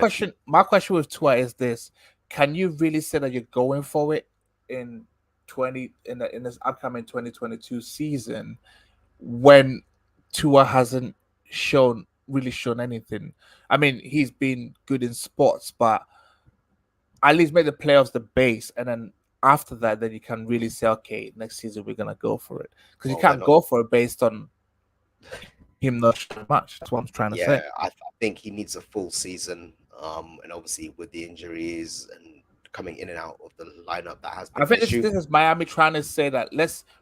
question with Tua is this. Can you really say that you're going for it in this upcoming 2022 season when Tua hasn't really shown anything? I mean, he's been good in sports, but at least made the playoffs the base, and then after that, then you can really say, okay, next season we're gonna go for it, because you Well, can't go for it based on him not showing much. That's what I'm trying to yeah, say. I think he needs a full season. And obviously with the injuries and coming in and out of the lineup, that has been I an think issue. this is Miami trying to say that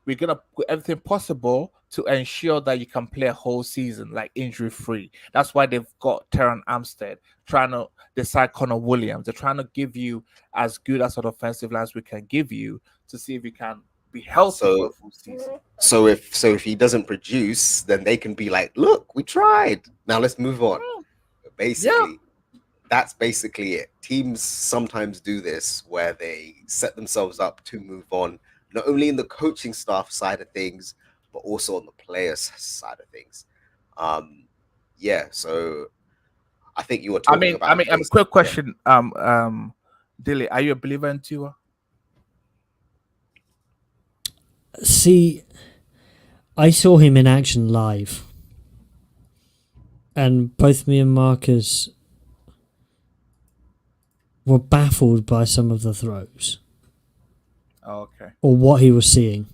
we're gonna put everything possible to ensure that you can play a whole season like injury free. That's why they've got Terran Armstead trying to decide Connor Williams. They're trying to give you as good as an offensive line as we can give you to see if you can be healthy for a full season. So if he doesn't produce, then they can be like, look, we tried. Now let's move on. Basically, that's basically it. Teams sometimes do this where they set themselves up to move on, not only in the coaching staff side of things, but also on the players side of things. Yeah, so I think you were talking about. Quick question. Dilly, are you a believer in Tua? See, I saw him in action live, and both me and Marcus were baffled by some of the throws. Oh, okay. Or what he was seeing.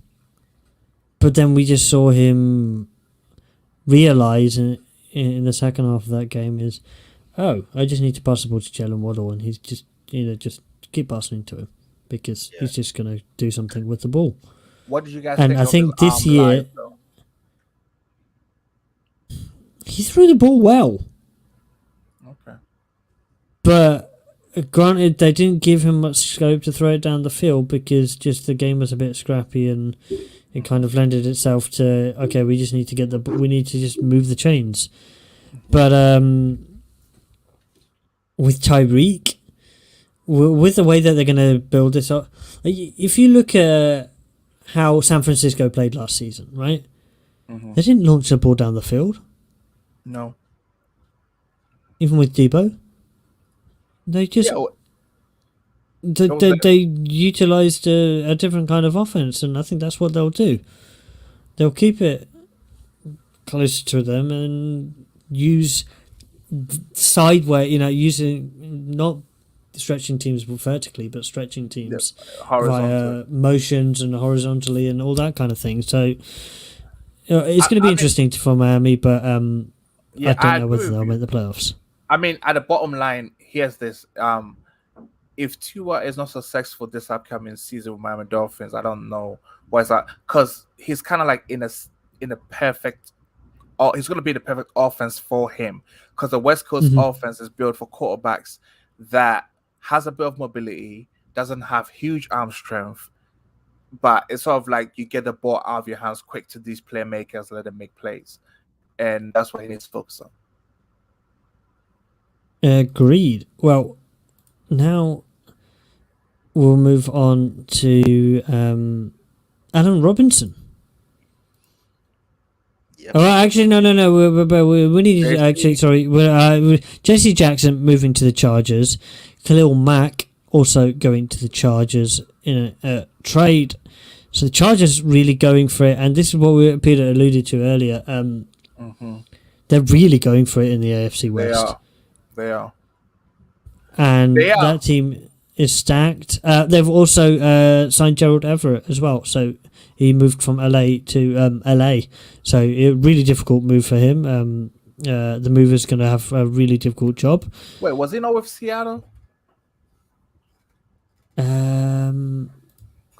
But then we just saw him realise in the second half of that game is, oh, I just need to pass the ball to Jalen Waddle, and he's just, just keep passing into him because he's just going to do something with the ball. What did you guys and think I of think his this arm year live, though? He threw the ball well. Okay. But granted, they didn't give him much scope to throw it down the field because just the game was a bit scrappy and it kind of lended itself to, okay, we just need to we need to just move the chains. But with Tyreek, with the way that they're going to build this up, if you look at how San Francisco played last season, right? Mm-hmm. They didn't launch the ball down the field. No. Even with Debo. They just... They utilised a different kind of offense, and I think that's what they'll do. They'll keep it closer to them and use sideway, using not stretching teams vertically, but stretching teams via motions and horizontally and all that kind of thing. So it's going to be interesting for Miami, but I don't know whether they'll make the playoffs. I mean, at the bottom line, here's this. If Tua is not successful this upcoming season with Miami Dolphins, I don't know why is that, because he's kind of like in a perfect. He's going to be the perfect offense for him, because the West Coast offense is built for quarterbacks that has a bit of mobility, doesn't have huge arm strength, but it's sort of like you get the ball out of your hands quick to these playmakers, let them make plays, and that's what he needs to focus on. Agreed. Well, now we'll move on to Allen Robinson. Yep. Oh, actually, no. We need to actually. Sorry, Jesse Jackson moving to the Chargers. Khalil Mack also going to the Chargers in a trade. So the Chargers really going for it, and this is what Peter alluded to earlier. They're really going for it in the AFC West. They are. And that team is stacked. They've also signed Gerald Everett as well. So he moved from LA to LA. So a really difficult move for him. The mover's going to have a really difficult job. Wait, was he not with Seattle? Because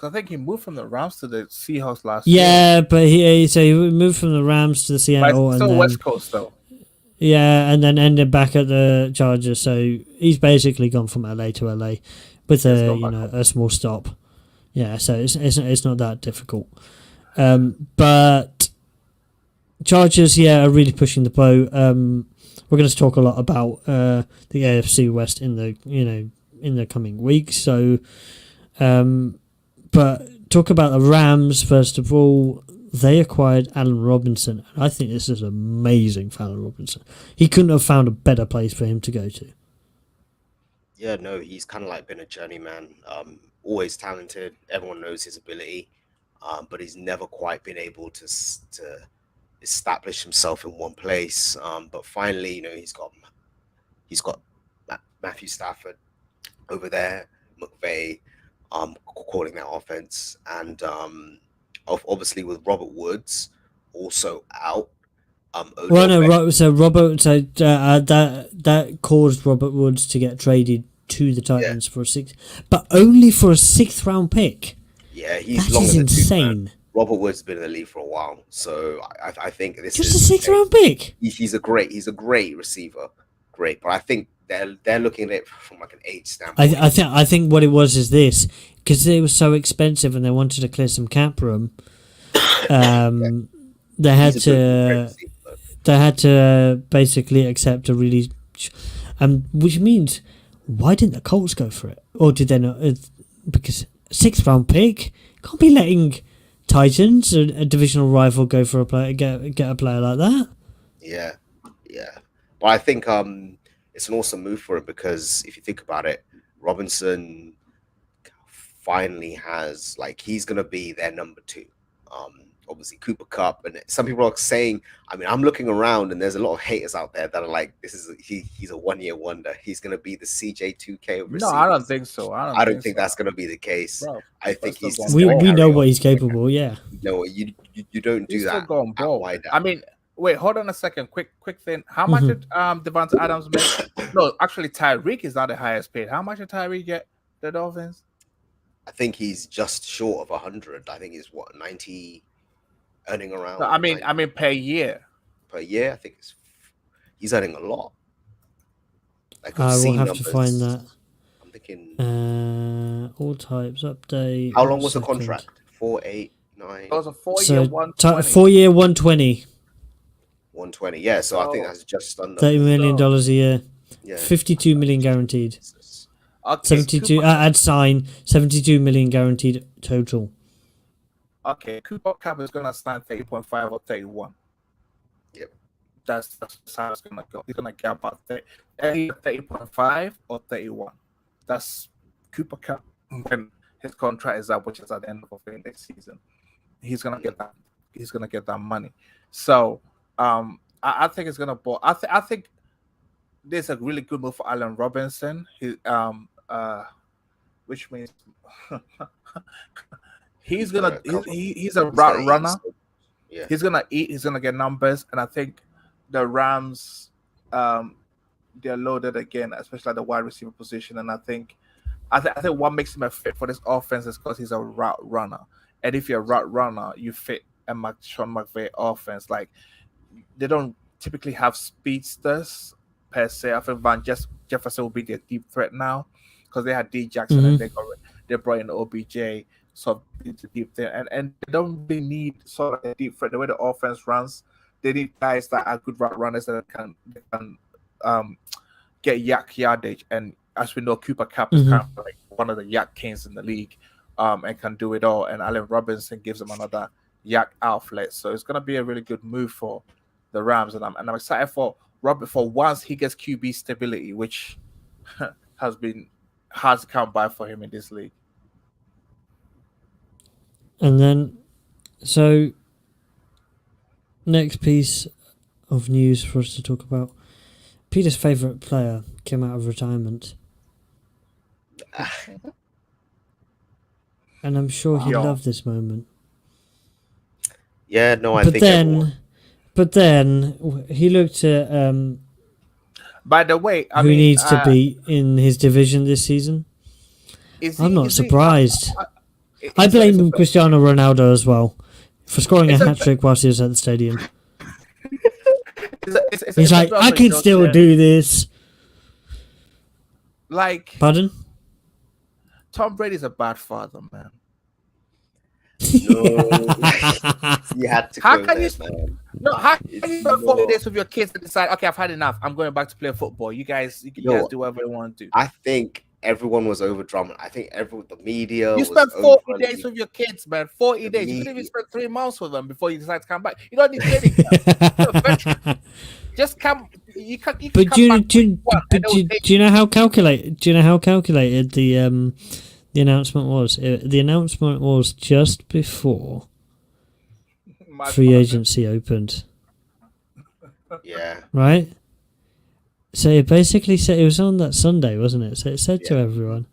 I think he moved from the Rams to the Seahawks last year. Yeah, but he moved from the Rams to the Seattle. But still West Coast, though. Yeah, and then ended back at the Chargers. So he's basically gone from LA to LA with a small stop. Yeah, so it's not that difficult. But Chargers, are really pushing the boat. We're going to talk a lot about the AFC West in the coming weeks. So, but talk about the Rams first of all. They acquired Allen Robinson. I think this is amazing for Allen Robinson. He couldn't have found a better place for him to go to. Yeah, no, he's kind of like been a journeyman. Always talented. Everyone knows his ability, but he's never quite been able to establish himself in one place. But finally, he's got Matthew Stafford over there, McVay. calling that offense, and obviously with Robert Woods also out. Well, no, Odell so Robert, so that caused Robert Woods to get traded to the Titans for a but only for a 6th-round pick. Yeah, he's That longer is than insane. Robert Woods has been in the league for a while, so I think this Just is a 6th-round pick. He's a great receiver, great. But I think they're looking at it from like an age standpoint. I think what it was is this, because it was so expensive and they wanted to clear some cap room. They had to basically accept a really, which means why didn't the Colts go for it, or did they not? Because 6th-round pick, can't be letting Titans, a divisional rival, go for a player, get a player like that. Yeah. But I think it's an awesome move for him, because if you think about it, Robinson finally has, like, he's gonna be their number 2. Obviously Cooper Kupp, and some people are saying, I mean, I'm looking around and there's a lot of haters out there that are like, he's a 1-year wonder. He's gonna be the CJ2K of receivers. No, I don't think so. I don't think that's gonna be the case. Bro, I think he's we know what he's capable. Yeah. No, you don't do He's that. still going bro. I mean, wait, hold on a second. Quick thing. How much did Devonta Adams make? No, actually, Tyreek is not the highest paid. How much did Tyreek get the Dolphins? I think he's just short of 100. I think he's 90, earning around. No, I mean per year. Per year, I think he's earning a lot. Like, I will have to find that. I'm thinking. All types update. How long was the contract? 4, 8, 9. It was a 4-year, 120. 4-year, 120. 120. Yeah, so I think that's just under $30 million a year. Yeah. 52 million guaranteed. Okay, 72. Add sign. 72 million guaranteed total. Okay, Cooper Kupp is gonna stand 30.5 or 31. Yep. That's how it's gonna go. He's gonna get about 30.5 or 31. That's Cooper Kupp when his contract is up, which is at the end of the next season. He's gonna get that. He's gonna get that money. So I think it's gonna ball. I think this is a really good move for Allen Robinson. Which means he's a route runner. Yeah. He's gonna eat. He's gonna get numbers, and I think the Rams, they're loaded again, especially at the wide receiver position. And I think what makes him a fit for this offense is because he's a route runner. And if you're a route runner, you fit a Sean McVay offense. Like, they don't typically have speedsters per se. I think Jefferson will be their deep threat now, because they had D Jackson and they brought in OBJ. So it's a deep thing, and they don't really need sort of a deep threat. The way the offense runs, they need guys that are good route runners that can get yak yardage. And as we know, Cooper Kupp is kind of like one of the yak kings in the league, and can do it all. And Allen Robinson gives them another yak outlet. So it's gonna be a really good move for the Rams, and I'm excited for Robert for once he gets QB stability, which has been hard to come by for him in this league. And then, so, next piece of news for us to talk about. Peter's favourite player came out of retirement. And I'm sure he loved this moment. Yeah, no, I think But then, he looked at by the way, who needs to be in his division this season. I'm not surprised. I blame Cristiano Ronaldo as well for scoring a hat-trick whilst he was at the stadium. He's like, I can still do this. Like, pardon? Tom Brady's a bad father, man. No, you had to how go can there, you man. No, how can you spend 40 days with your kids and decide, okay, I've had enough, I'm going back to play football. You guys do whatever you want to do. I think everyone was over Drummond. I think the media. You spent 40 days with your kids, man. 40 days. You didn't even spend 3 months with them before you decide to come back. You don't need training. Just come. You can but come do you know how calculated? Do you know how calculated the announcement was? The announcement was just before free agency opened. Yeah. Right. So it basically said, it was on that Sunday, wasn't it? So it said to everyone,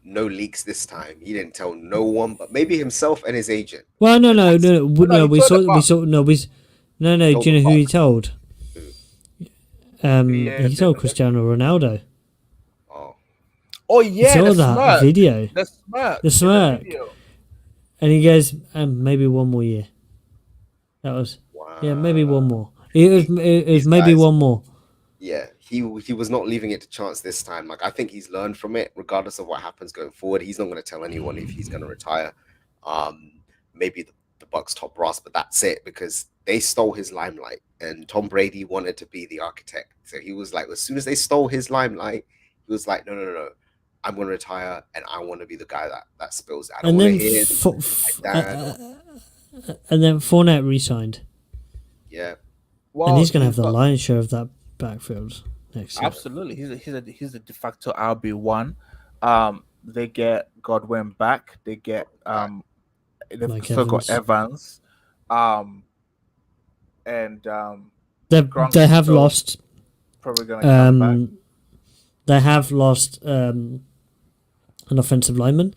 no leaks this time. He didn't tell no one, but maybe himself and his agent. Well, no. no, We he told saw. the We saw. No, we. No. Told Do you the know who he Bucks. told? Yeah, He told Cristiano Ronaldo. Oh, Oh He yeah, saw the that smirk. video, The smirk. The smirk. video. and he goes, "Maybe one more year." That was. wow. Yeah, maybe one more. It was These maybe guys- one more. Yeah, he was not leaving it to chance this time. Like I think he's learned from it, regardless of what happens going forward. He's not going to tell anyone if he's going to retire. Maybe the Bucks top brass, but that's it because they stole his limelight, and Tom Brady wanted to be the architect. So he was like, as soon as they stole his limelight, he was like, no. I'm going to retire, and I want to be the guy that spills it. I don't And want then to hear and then Fournette re-signed, yeah. Well, and he's going to have the got- lion's share of that backfield next year. Absolutely, he's a de facto RB1. They get Godwin back. They get they've Mike still got Evans. Evans. And They Gronk's have still lost. probably gonna come back. They have lost an offensive lineman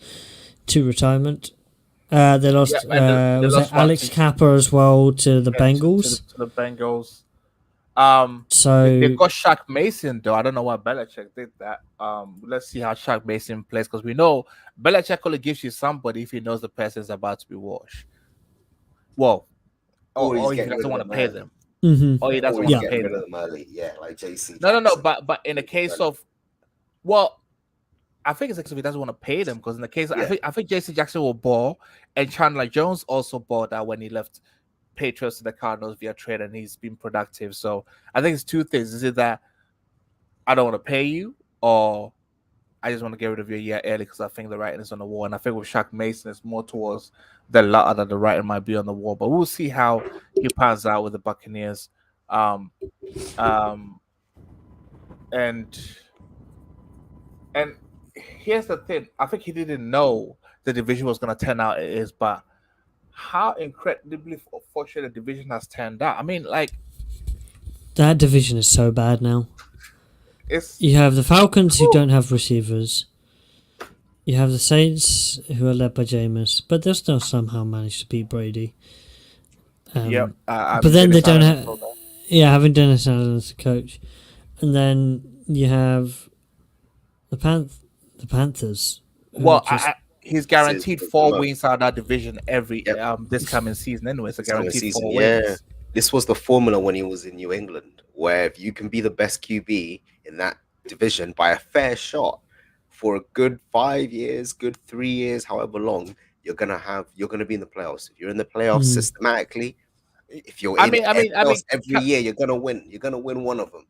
to retirement. They lost. Yeah, and they Was lost it Alex Martin- Kappa as well to the Yeah, Bengals? to the Bengals. So They've got Shaq Mason though. I don't know why Belichick did that. Let's see how Shaq Mason plays because we know Belichick only gives you somebody if he knows the person's about to be washed. Well, Or he's or he getting rid doesn't of want to them pay early. them. mhm. Or he doesn't Or want he's to getting pay rid them. of them early. Yeah, like JC. No. Jackson. But in the case of, well, I think it's because he doesn't want to pay them. Because in the case, Yeah. I think J.C. Jackson will ball, and Chandler Jones also balled out when he left Patriots to the Cardinals via trade, and he's been productive. So I think it's two things: is it that I don't want to pay you, or I just want to get rid of you a year early because I think the writing is on the wall. And I think with Shaq Mason, it's more towards the latter that the writing might be on the wall. But we'll see how he pans out with the Buccaneers. And here's the thing: I think he didn't know the division was going to turn out it is, but how incredibly fortunate the division has turned out. I mean, like That division is so bad now. it's You have the Falcons who don't have receivers. You have the Saints who are led by Jameis, but they'll still somehow manage to beat Brady. yep. But then they don't have. Yeah, having Dennis Allen as a coach, and then you have the Panthers. who Well, are just- he's guaranteed Season. 4 wins out of that division every Yep. this coming season. Anyway, it's a This coming guaranteed season, 4 yeah. wins. This was the formula when he was in New England, where if you can be the best QB in that division by a fair shot for a good 5 years, good 3 years, however long, you're gonna be in the playoffs. If you're in the playoffs Mm. systematically, if you're I in mean, playoffs every can- year, you're gonna win. You're gonna win one of them.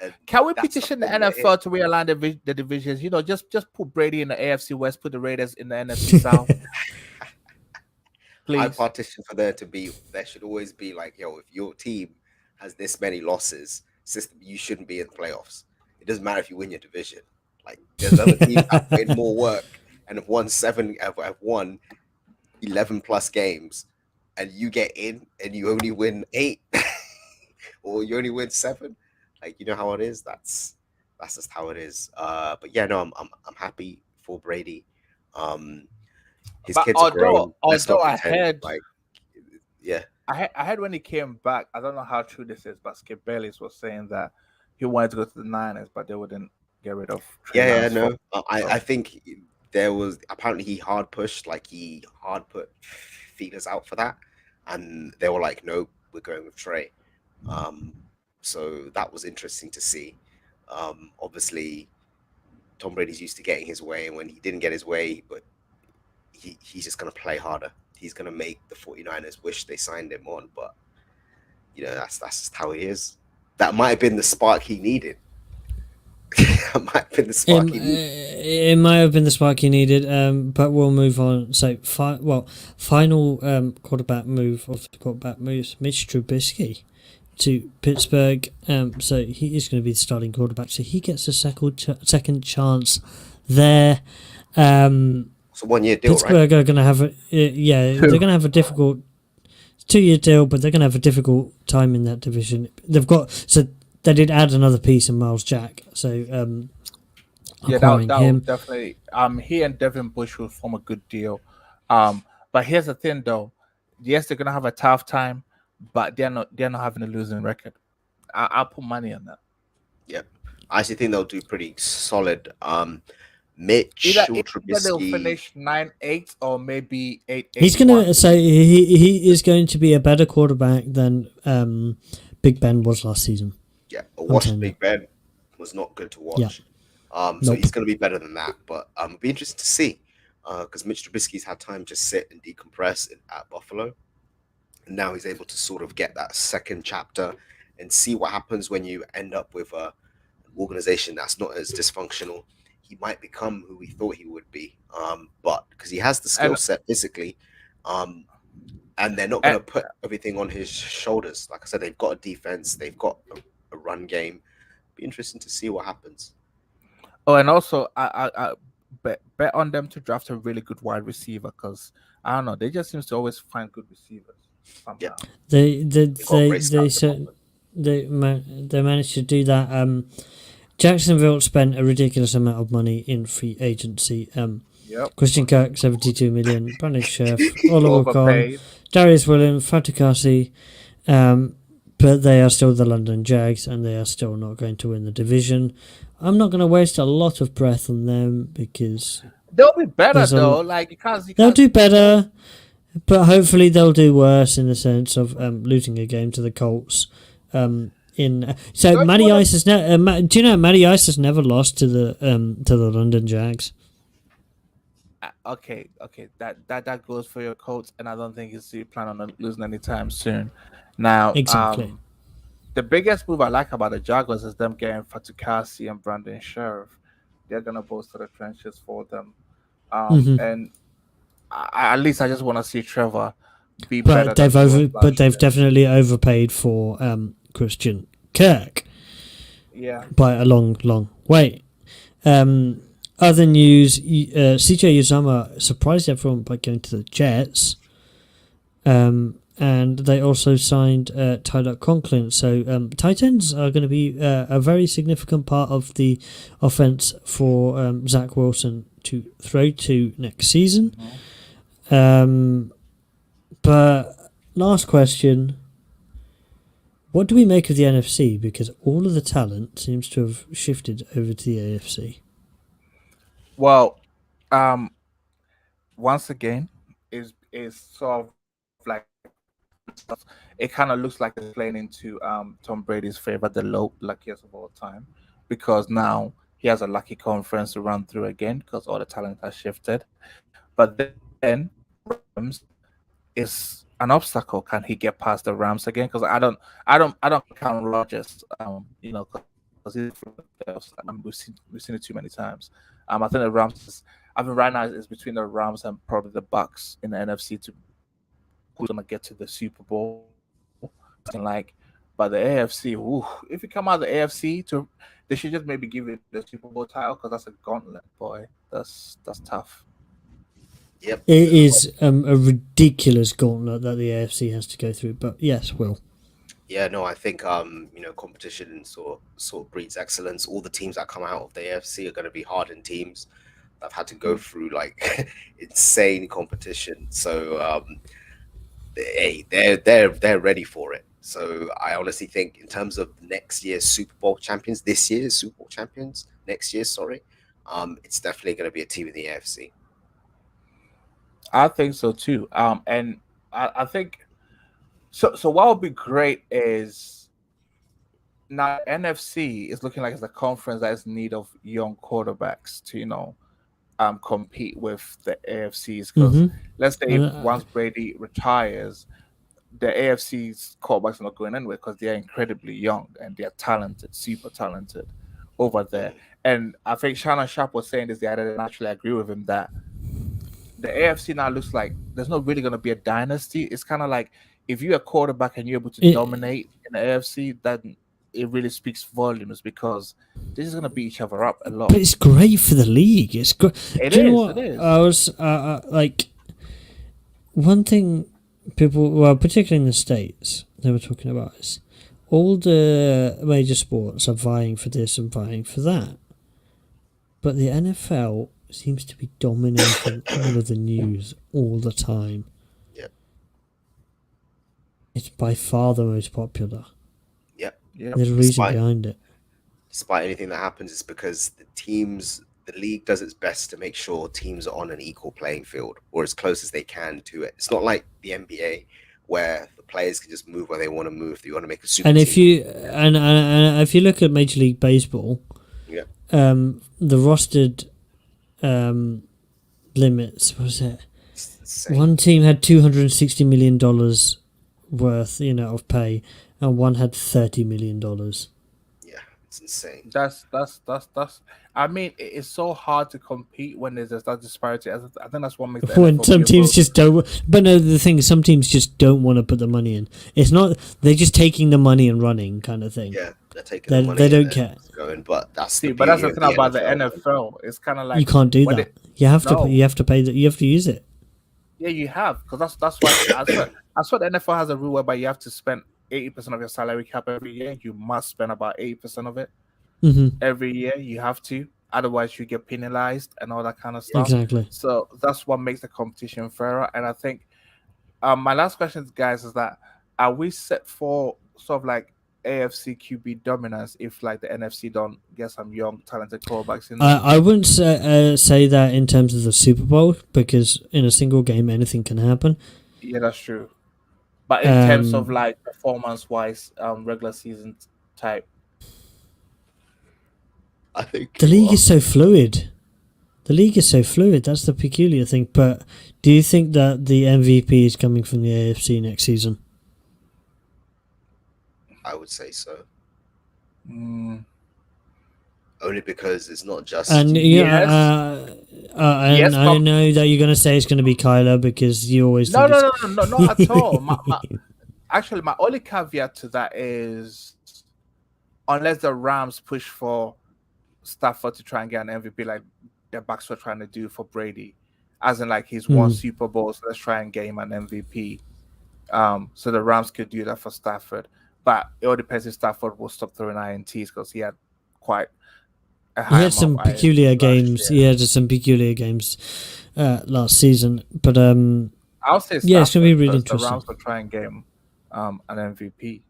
And Can we that's petition the the formula NFL to realign the divisions? You know, just put Brady in the AFC West, put the Raiders in the NFC South. I Please. partition for there to be. There should always be like, yo, if your team has this many losses, system, you shouldn't be in the playoffs. It doesn't matter if you win your division. Like there's other teams that put in more work and have won 11 plus games, and you get in and you only win 8, or you only win 7. Like you know how it is. That's just how it is. But yeah, no, I'm happy for Brady. His But kids are grown. Let's not although I pretend, heard- like, yeah. I heard when he came back, I don't know how true this is, but Skip Bayless was saying that he wanted to go to the Niners, but they wouldn't get rid of Trey Yeah, Lance no. for- I think there was apparently he hard pushed, like he hard put feelers out for that, and they were like, "No, we're going with Trey." So that was interesting to see. Obviously, Tom Brady's used to getting his way, and when he didn't get his way, but he's just gonna play harder. He's gonna make the 49ers wish they signed him on, but you know that's just how he is. That might have been the spark he needed. That might have been the spark he needed. It might have been the spark you needed, but we'll move on. So, final quarterback move of the quarterback moves, Mitch Trubisky to Pittsburgh. So he is going to be the starting quarterback. So he gets a second chance there. It's a 1 year deal, right? Pittsburgh are going to have they're going to have a difficult 2-year deal, but they're going to have a difficult time in that division. They did add another piece in Miles Jack, so Yeah, acquiring that would him. definitely. He and Devin Bush will form a good deal. But here's the thing, though. Yes, they're gonna have a tough time, but they're not having a losing record. I'll put money on that. Yep. I actually think they'll do pretty solid. Either Mitch or either they'll Trubisky. finish 9-8 or maybe 8-1. He's gonna say he is going to be a better quarterback than Big Ben was last season. Yeah, but I'm watch telling Big Ben was not good to watch. Yeah. So Nope. he's going to be better than that. But it'll be interesting to see because Mitch Trubisky's had time to sit and decompress at Buffalo. And now he's able to sort of get that second chapter and see what happens when you end up with an organization that's not as dysfunctional. He might become who we thought he would be. But because he has the skill set physically, and they're not going to put everything on his shoulders. Like I said, they've got a defense, they've got a run game. Be interesting to see what happens. Oh, and also I bet on them to draft a really good wide receiver because I don't know, they just seems to always find good receivers somehow. Yep. They managed to do that. Jacksonville spent a ridiculous amount of money in free agency. Yep. Christian Kirk, $72 million. Brandon Scherf, Oliver Kahn, Overpaid. Darius Williams, Fatukasi. But they are still the London Jags, and they are still not going to win the division. I'm not going to waste a lot of breath on them because They'll be better though. Like they'll do better, but hopefully they'll do worse in the sense of losing a game to the Colts. Matty Ice has do you know Matty Ice has never lost to the London Jags? Okay, that goes for your Colts, and I don't think he's planning on losing anytime soon. Now, Exactly. The biggest move I like about the Jaguars is them getting Fatukasi and Brandon Scherf. They're gonna bolster the trenches for them, and at least I just want to see Trevor be better. But they've definitely overpaid for Christian Kirk. Yeah, by a long, long way. Other news: CJ Uzama surprised everyone by going to the Jets. And they also signed Tyler Conklin. So tight ends are going to be a very significant part of the offense for Zach Wilson to throw to next season. But last question. What do we make of the NFC? Because all of the talent seems to have shifted over to the AFC. Well, once again, is sort of like it kind of looks like it's playing into Tom Brady's favor, the luckiest of all time, because now he has a lucky conference to run through again because all the talent has shifted. But then Rams is an obstacle. Can he get past the Rams again? Because I don't count Rodgers. Because we've seen it too many times. I think the Rams. Right now it's between the Rams and probably the Bucks in the NFC to who's gonna get to the Super Bowl. But the AFC, if you come out of the AFC, they should just maybe give it the Super Bowl title because that's a gauntlet, boy. That's tough. Yep. It is a ridiculous gauntlet that the AFC has to go through. But yes, Will. Yeah, no, I think competition sort of breeds excellence. All the teams that come out of the AFC are going to be hardened teams that have had to go through like insane competition. So they're ready for it. So I honestly think in terms of next year's Super Bowl champions, this year's Super Bowl champions, next year, sorry, it's definitely going to be a team in the AFC. I think so too. And I think so. What would be great is now NFC is looking like it's a conference that is in need of young quarterbacks to compete with the AFCs. Because let's say once Brady retires, the AFC's quarterbacks are not going anywhere because they're incredibly young and they're talented, super talented over there. And I think Shannon Sharp was saying this. I didn't actually agree with him that the AFC now looks like there's not really going to be a dynasty. It's kind of like if you're a quarterback and you're able to dominate in the AFC, then it really speaks volumes because this is going to beat each other up a lot. But it's great for the league. It's great. It is. I was one thing people, well, particularly in the States, they were talking about is all the major sports are vying for this and vying for that. but the NFL seems to be dominating all of the news all the time. Yep. It's by far the most popular. Yep. Yeah. There's a reason Despite- behind it. Despite anything that happens, it's because the league does its best to make sure teams are on an equal playing field or as close as they can to it. It's not like the NBA where the players can just move where they want to move. If you want to make a super And if team. you and if you look at Major League Baseball, Yeah. The rostered limits, what was it? It's insane. One team had $260 million worth, of pay, and one had $30 million. Yeah, it's insane. That's. I mean, it's so hard to compete when there's that disparity. I think that's what makes the When NFL some teams beautiful. just don't, but no, the thing is, some teams just don't want to put the money in. It's not they're just taking the money and running, kind of thing. Yeah, they're taking They- the money. they and don't they're care. Going, but that's See, the but that's the beauty thing of about the NFL. NFL. It's kind of like You can't do when that. it- You have to. No. You have to pay that. You have to use it. Yeah, you have, because that's why I swear the NFL has a rule whereby you have to spend 80% of your salary cap every year. You must spend about 80% of it Hmm. every year. You have to, otherwise you get penalized and all that kind of stuff. Exactly. So that's what makes the competition fairer. And I think my last question, guys, is that are we set for sort of like AFC QB dominance if like the NFC don't get some young talented quarterbacks in there? I wouldn't say that in terms of the Super Bowl, because in a single game anything can happen. Yeah, that's true. But in terms of Um, like performance wise, regular season type. I think The league is so fluid. That's the peculiar thing. But do you think that the MVP is coming from the AFC next season? I would say so. Mm, Only because it's not just And Yes. and Yes, I but- know that you're going to say it's going to be Kyler because you always no, think no, it's, no, no, no, not at all. Actually, my only caveat to that is unless the Rams push for Stafford to try and get an MVP like the Bucks were trying to do for Brady, as in like he's won Super Bowl, so let's try and get him an MVP. So the Rams could do that for Stafford, but it all depends if Stafford will stop throwing INTs because he had quite a He high had some amount of INTs peculiar last games. year. He had some peculiar games last season. But I'll say Yeah, it's gonna be Stafford, really 'cause interesting. The Rams will try and get him an MVP.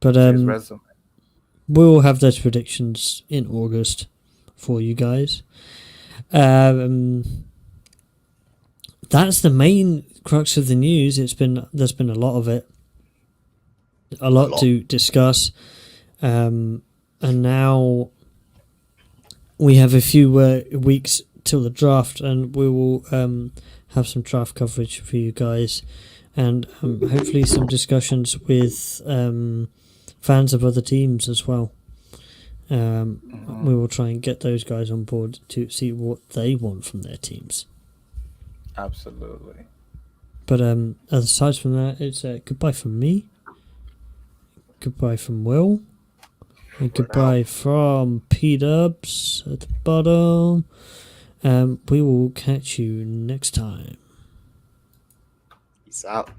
but to his resume. we'll have those predictions in August for you guys. That's the main crux of the news. There's been a lot of it, a lot to discuss, and now we have a few weeks till the draft, and we will have some draft coverage for you guys, and hopefully some discussions with fans of other teams as well. We will try and get those guys on board to see what they want from their teams. Absolutely. But aside from that, it's goodbye from me, goodbye from Will, and goodbye from P-Dubs at the bottom. We will catch you next time. Peace out.